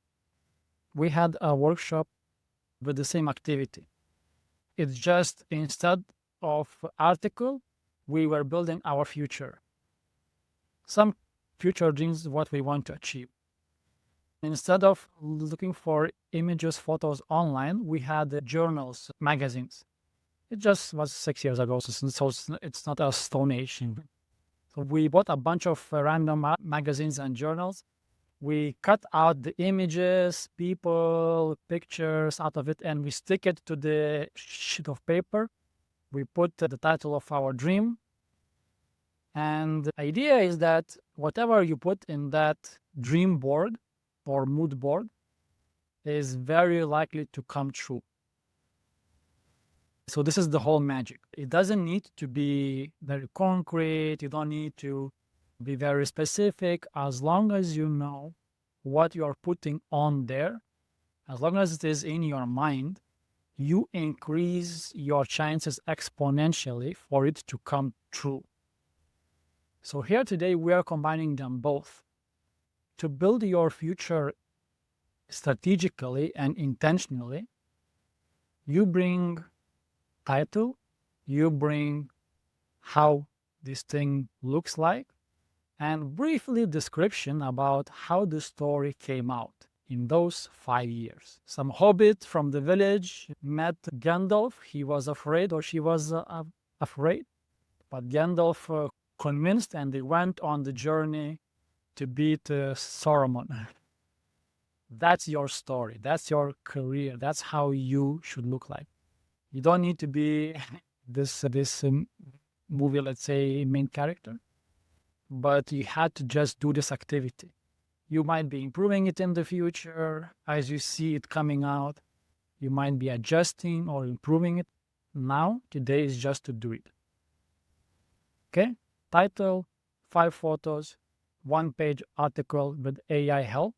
we had a workshop with the same activity. It's just instead of article, we were building our future. Some future dreams, what we want to achieve. Instead of looking for images, photos online, we had journals, magazines. It just was 6 years ago, so it's not a stone age. So we bought a bunch of random magazines and journals. We cut out the images, people, pictures out of it, and we stick it to the sheet of paper. We put the title of our dream. And the idea is that whatever you put in that dream board or mood board is very likely to come true. So this is the whole magic. It doesn't need to be very concrete. You don't need to be very specific. As long as you know what you are putting on there, as long as it is in your mind, you increase your chances exponentially for it to come true. So here today, we are combining them both. To build your future strategically and intentionally, you bring title, you bring how this thing looks like, and briefly description about how the story came out in those 5 years. Some hobbit from the village met Gandalf. He was afraid, or she was afraid, but Gandalf convinced, and they went on the journey to beat Saruman. That's your story. That's your career. That's how you should look like. You don't need to be this movie, let's say, main character, but you had to just do this activity. You might be improving it in the future as you see it coming out. You might be adjusting or improving it. Now, today is just to do it. Okay? Title, 5 photos, 1-page article with AI help,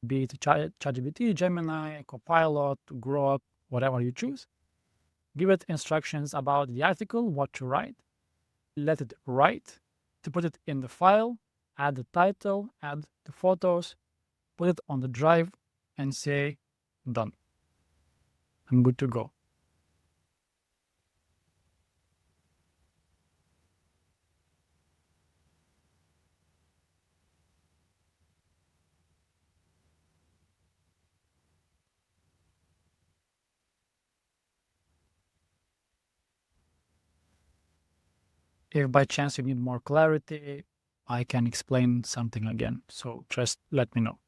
be it ChatGPT, Gemini, Copilot, Grok, whatever you choose. Give it instructions about the article, what to write. Let it write, to put it in the file, add the title, add the photos, put it on the drive, and say, done. I'm good to go. If by chance you need more clarity, I can explain something again. So just let me know.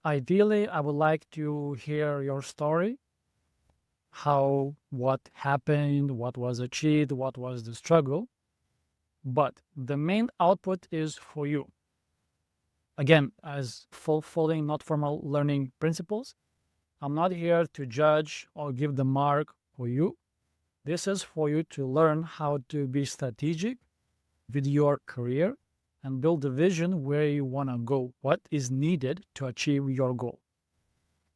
Ideally, I would like to hear your story. What happened, what was achieved, what was the struggle. But the main output is for you. Again, as following not formal learning principles, I'm not here to judge or give the mark for you. This is for you to learn how to be strategic with your career and build a vision where you want to go, what is needed to achieve your goal.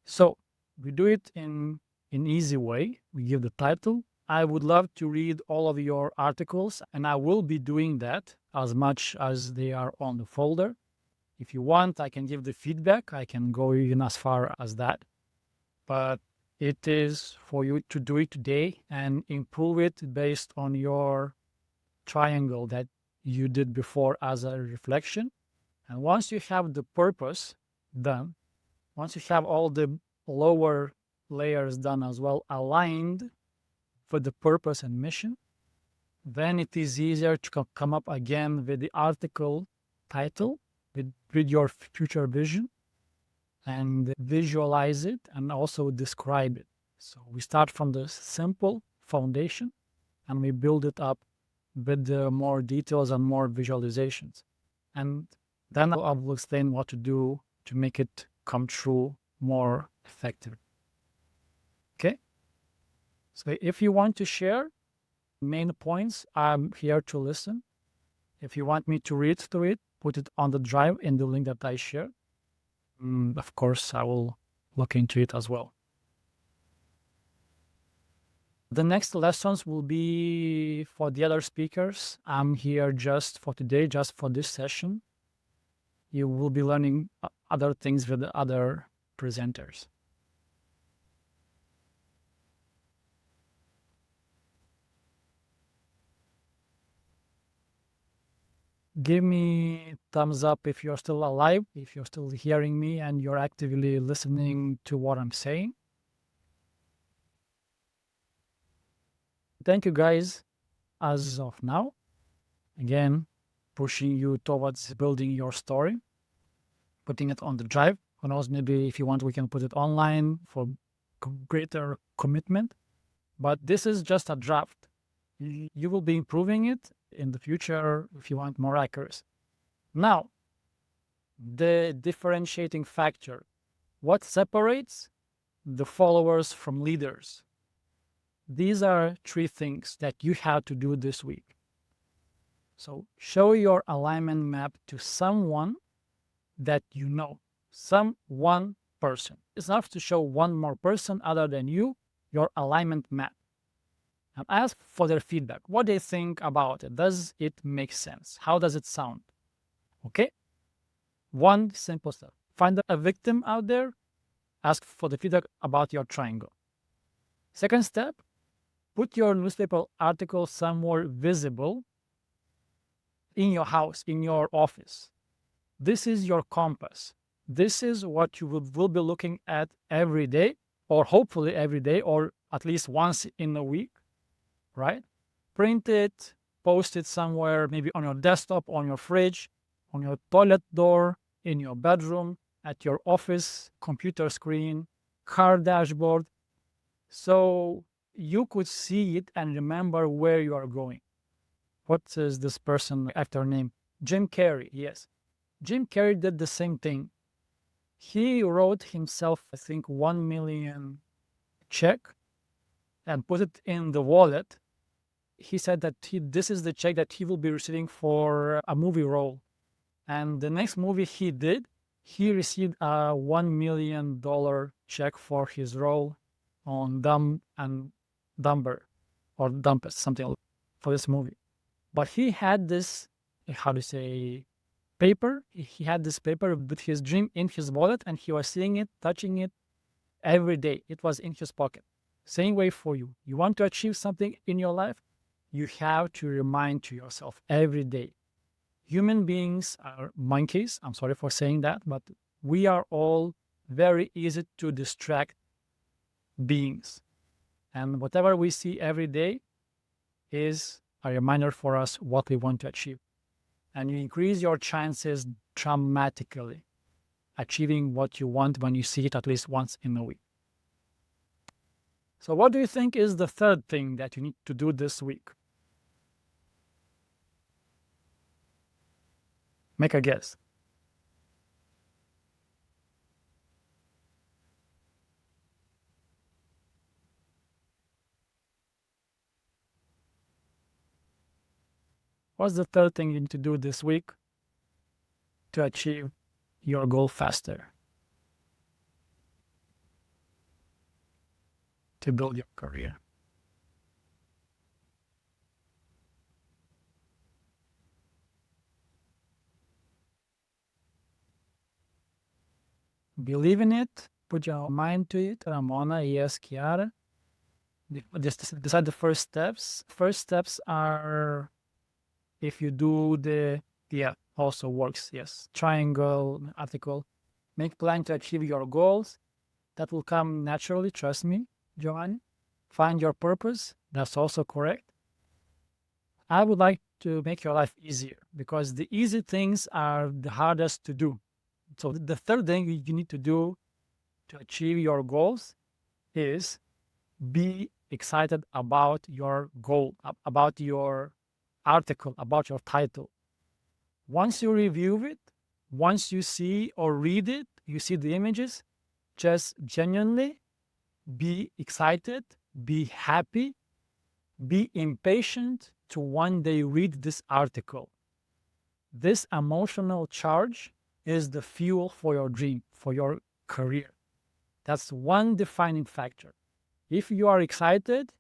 So we do it in an easy way. We give the title. I would love to read all of your articles, and I will be doing that as much as they are on the folder. If you want, I can give the feedback. I can go even as far as that. But it is for you to do it today and improve it based on your triangle that you did before as a reflection. And once you have the purpose done, once you have all the lower layers done as well, aligned for the purpose and mission, then it is easier to come up again with the article title, with your future vision, and visualize it and also describe it. So we start from the simple foundation and we build it up with the more details and more visualizations. And then I will explain what to do to make it come true more effective. Okay? So if you want to share main points, I'm here to listen. If you want me to read through it, put it on the drive in the link that I share. Of course, I will look into it as well. The next lessons will be for the other speakers. I'm here just for today, just for this session. You will be learning other things with the other presenters. Give me thumbs up if you're still alive, if you're still hearing me and you're actively listening to what I'm saying. Thank you guys as of now. Again, pushing you towards building your story, putting it on the drive. Who knows, maybe if you want, we can put it online for greater commitment. But this is just a draft. You will be improving it in the future if you want more accuracy. Now, the differentiating factor. What separates the followers from leaders? These are 3 things that you have to do this week. So show your alignment map to someone that you know, one person. It's enough to show one more person other than you, your alignment map. And ask for their feedback, what they think about it. Does it make sense? How does it sound? Okay? One simple step. Find a victim out there, ask for the feedback about your triangle. Second step, put your newspaper article somewhere visible in your house, in your office. This is your compass. This is what you will be looking at every day, or hopefully every day, or at least once in a week, right? Print it, post it somewhere, maybe on your desktop, on your fridge, on your toilet door, in your bedroom, at your office, computer screen, car dashboard. So you could see it and remember where you are going. What is this person after name? Jim Carrey, yes. Jim Carrey did the same thing. He wrote himself, I think, 1 million check and put it in the wallet. He said that this is the check that he will be receiving for a movie role. And the next movie he did, he received a $1 million check for his role on Dumb and Dumber, or Dumpest, something like that, for this movie. But he had this, paper. He had this paper with his dream in his wallet, and he was seeing it, touching it every day. It was in his pocket. Same way for you. You want to achieve something in your life, you have to remind to yourself every day. Human beings are monkeys. I'm sorry for saying that, but we are all very easy to distract beings. And whatever we see every day is a reminder for us what we want to achieve. And you increase your chances dramatically. achieving what you want when you see it at least once in a week. So what do you think is the third thing that you need to do this week? Make a guess. What's the third thing you need to do this week to achieve your goal faster? To build your career. Believe in it, put your mind to it. Ramona, yes, Chiara. Just decide the first steps. First steps are if you do the, also works, yes. Triangle, article. Make plan to achieve your goals. That will come naturally, trust me, Giovanni. Find your purpose. That's also correct. I would like to make your life easier because the easy things are the hardest to do. So the third thing you need to do to achieve your goals is be excited about your goal, about your article, about your title. Once you review it, once you see or read it, you see the images, just genuinely be excited, be happy, be impatient to one day read this article. This emotional charge is the fuel for your dream, for your career. That's one defining factor. If you are excited,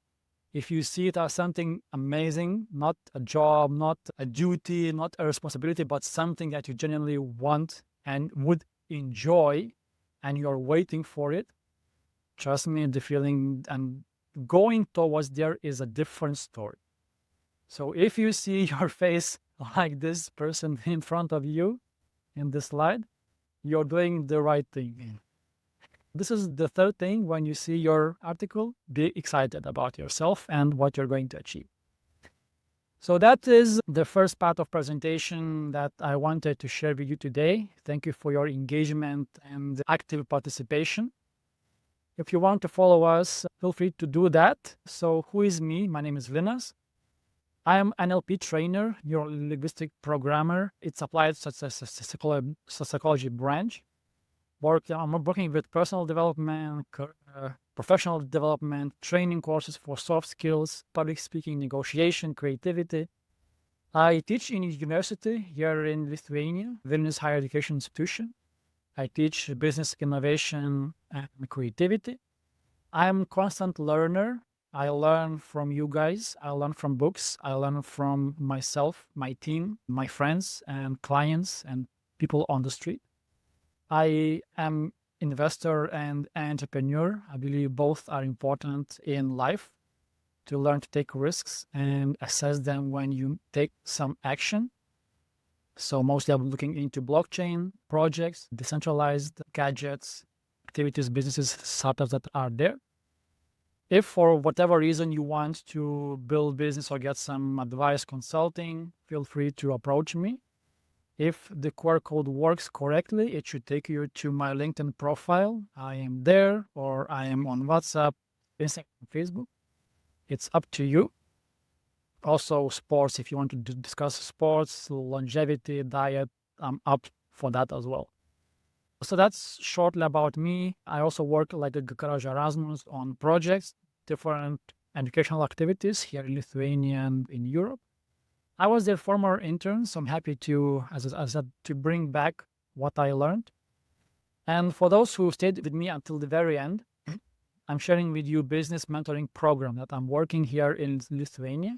if you see it as something amazing, not a job, not a duty, not a responsibility, but something that you genuinely want and would enjoy, and you're waiting for it, trust me, the feeling and going towards there is a different story. So if you see your face like this person in front of you in this slide, you're doing the right thing. This is the third thing. When you see your article, be excited about yourself and what you're going to achieve. So that is the first part of presentation that I wanted to share with you today. Thank you for your engagement and active participation. If you want to follow us, feel free to do that. So who is me? My name is Lina. I am NLP trainer, Neuro-Linguistic Programmer. It's applied psychology branch. I'm working with personal development, professional development, training courses for soft skills, public speaking, negotiation, creativity. I teach in a university here in Lithuania, Vilnius Higher Education Institution. I teach business innovation and creativity. I'm a constant learner. I learn from you guys. I learn from books. I learn from myself, my team, my friends and clients and people on the street. I am investor and entrepreneur. I believe both are important in life to learn to take risks and assess them when you take some action. So mostly I'm looking into blockchain projects, decentralized gadgets, activities, businesses, startups that are there. If for whatever reason you want to build business or get some advice consulting, feel free to approach me. If the QR code works correctly, it should take you to my LinkedIn profile. I am there, or I am on WhatsApp, Instagram, Facebook. It's up to you. Also, sports, if you want to discuss sports, longevity, diet, I'm up for that as well. So that's shortly about me. I also work like a Garage Erasmus on projects, different educational activities here in Lithuania and in Europe. I was their former intern, so I'm happy to, as I said, to bring back what I learned. And for those who stayed with me until the very end, I'm sharing with you business mentoring program that I'm working here in Lithuania.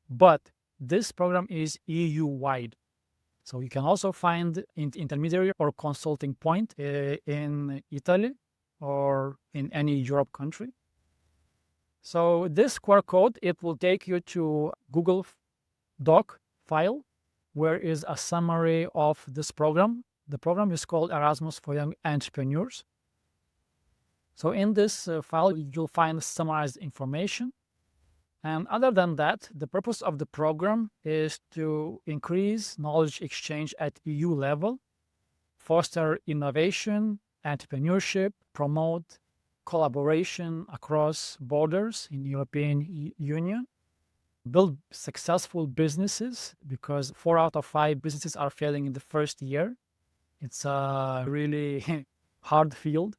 But this program is EU-wide. So you can also find intermediary or consulting point in Italy or in any Europe country. So this QR code, it will take you to Google Doc file, where is a summary of this program. The program is called Erasmus for Young Entrepreneurs. So in this file, you'll find summarized information. And other than that, the purpose of the program is to increase knowledge exchange at EU level foster innovation, entrepreneurship, promote collaboration across borders in the European Union, build successful businesses, because 4 out of 5 businesses are failing in the first year. It's a really hard field.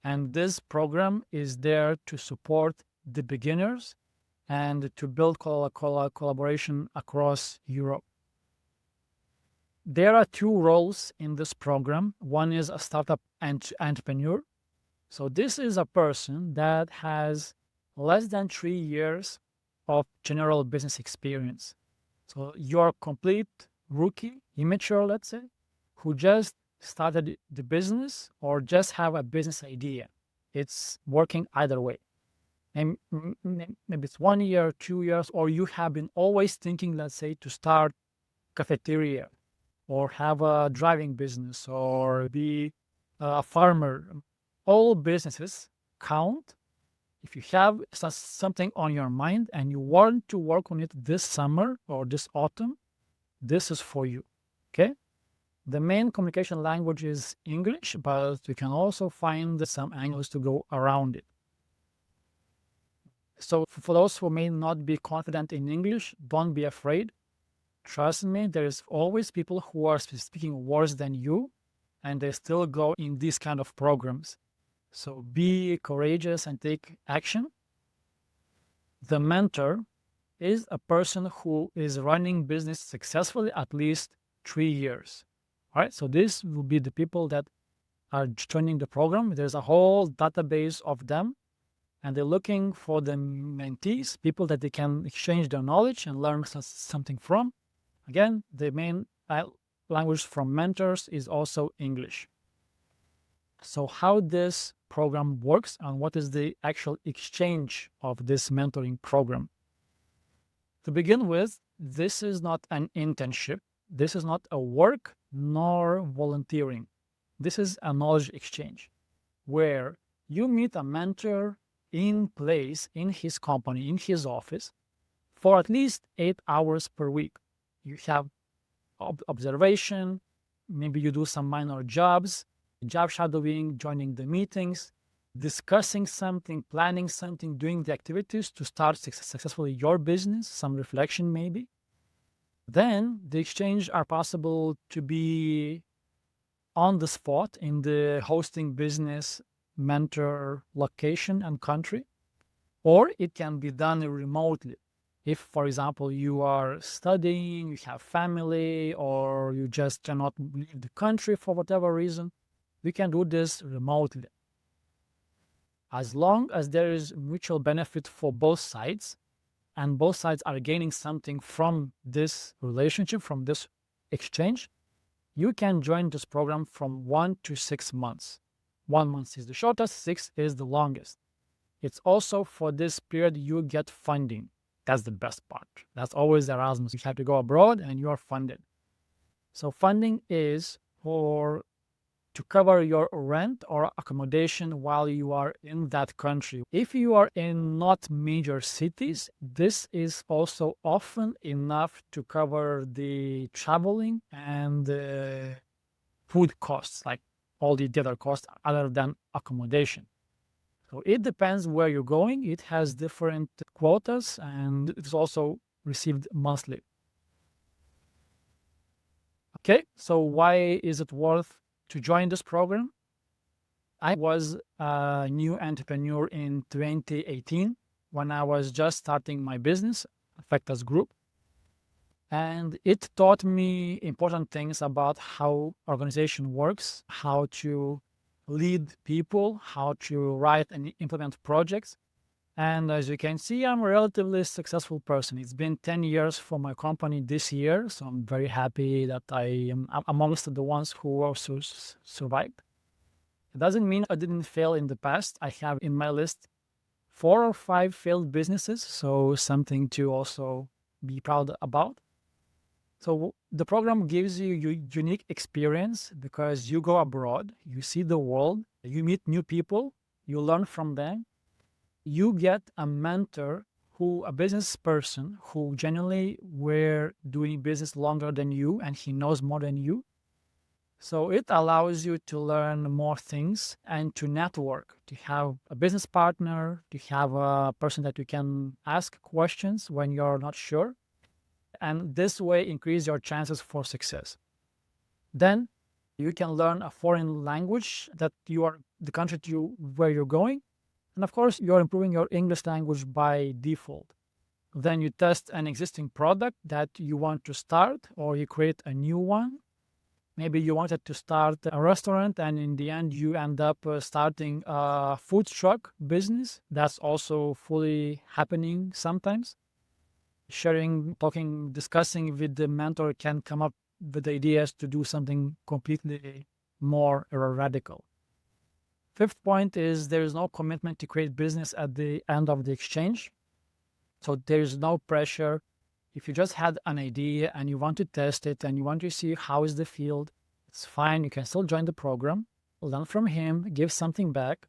And this program is there to support the beginners and to build collaboration across Europe. There are 2 roles in this program. One is a startup entrepreneur. So this is a person that has less than 3 years of general business experience. So you're a complete rookie, immature, let's say, who just started the business or just have a business idea. It's working either way. And maybe it's 1 year, 2 years, or you have been always thinking, let's say, to start cafeteria or have a driving business or be a farmer. All businesses count. If you have something on your mind and you want to work on it this summer or this autumn, this is for you, okay? The main communication language is English, but you can also find some angles to go around it. So for those who may not be confident in English, don't be afraid. Trust me, there is always people who are speaking worse than you, and they still go in these kind of programs. So be courageous and take action. The mentor is a person who is running business successfully at least 3 years. All right, so this will be the people that are joining the program. There's a whole database of them, and they're looking for the mentees, people that they can exchange their knowledge and learn something from. Again, the main language from mentors is also English. So how this program works and what is the actual exchange of this mentoring program? To begin with, this is not an internship. This is not a work nor volunteering. This is a knowledge exchange where you meet a mentor in place in his company, in his office, for at least 8 hours per week. You have observation, maybe you do some minor jobs, job shadowing, joining the meetings, discussing something, planning something, doing the activities to start successfully your business, some reflection maybe. Then the exchange are possible to be on the spot in the hosting business mentor location and country, or it can be done remotely. If, for example, you are studying, you have family, or you just cannot leave the country for whatever reason, we can do this remotely. As long as there is mutual benefit for both sides, and both sides are gaining something from this relationship, from this exchange, you can join this program from 1 to 6 months. 1 month is the shortest, 6 is the longest. It's also for this period you get funding. That's the best part. That's always Erasmus. You have to go abroad and you are funded. So funding is to cover your rent or accommodation while you are in that country. If you are in not major cities, this is also often enough to cover the traveling and the food costs, like all the other costs other than accommodation. So it depends where you're going. It has different quotas and it's also received monthly. Okay, so why is it worth to join this program? I was a new entrepreneur in 2018 when I was just starting my business, Efektas Group. And it taught me important things about how organization works, how to lead people, how to write and implement projects. And as you can see, I'm a relatively successful person. It's been 10 years for my company this year, so I'm very happy that I am amongst the ones who also survived. It doesn't mean I didn't fail in the past. I have in my list 4 or 5 failed businesses, so something to also be proud about. So the program gives you unique experience because you go abroad, you see the world, you meet new people, you learn from them. You get a mentor a business person who genuinely were doing business longer than you and he knows more than you. So it allows you to learn more things and to network, to have a business partner, to have a person that you can ask questions when you're not sure. And this way increase your chances for success. Then you can learn a foreign language that you are the country where you're going. And of course, you're improving your English language by default. Then you test an existing product that you want to start, or you create a new one. Maybe you wanted to start a restaurant and in the end you end up starting a food truck business. That's also fully happening sometimes. Sharing, talking, discussing with the mentor can come up with ideas to do something completely more radical. Fifth point is there is no commitment to create business at the end of the exchange. So there is no pressure. If you just had an idea and you want to test it and you want to see how is the field, it's fine. You can still join the program, learn from him, give something back.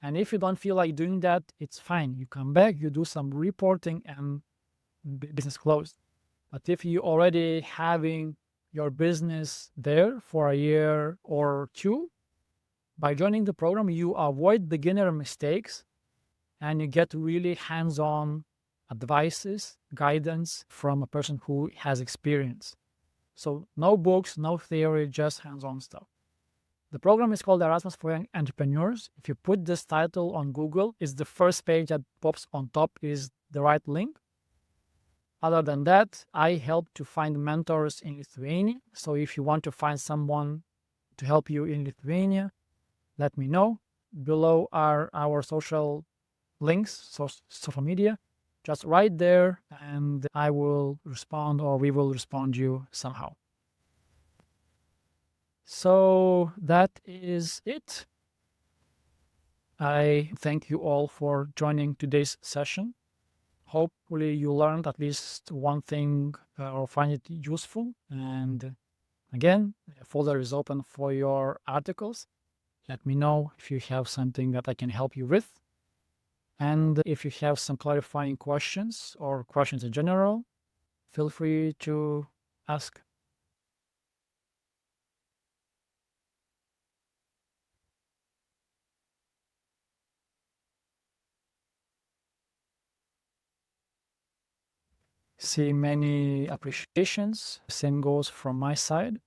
And if you don't feel like doing that, it's fine. You come back, you do some reporting and business closed. But if you already having your business there for a year or two, by joining the program, you avoid beginner mistakes and you get really hands-on advices, guidance from a person who has experience. So no books, no theory, just hands-on stuff. The program is called Erasmus for Young Entrepreneurs. If you put this title on Google, it's the first page that pops on top is the right link. Other than that, I help to find mentors in Lithuania. So if you want to find someone to help you in Lithuania, let me know. Below are our social links, social media. Just write there and I will respond or we will respond you somehow. So that is it. I thank you all for joining today's session. Hopefully you learned at least one thing or find it useful. And again, the folder is open for your articles. Let me know if you have something that I can help you with. And if you have some clarifying questions or questions in general, feel free to ask. See many appreciations. Same goes from my side.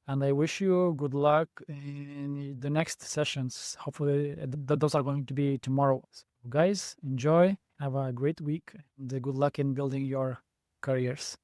And I wish you good luck in the next sessions. Hopefully those are going to be tomorrow. So guys, enjoy. Have a great week and good luck in building your careers.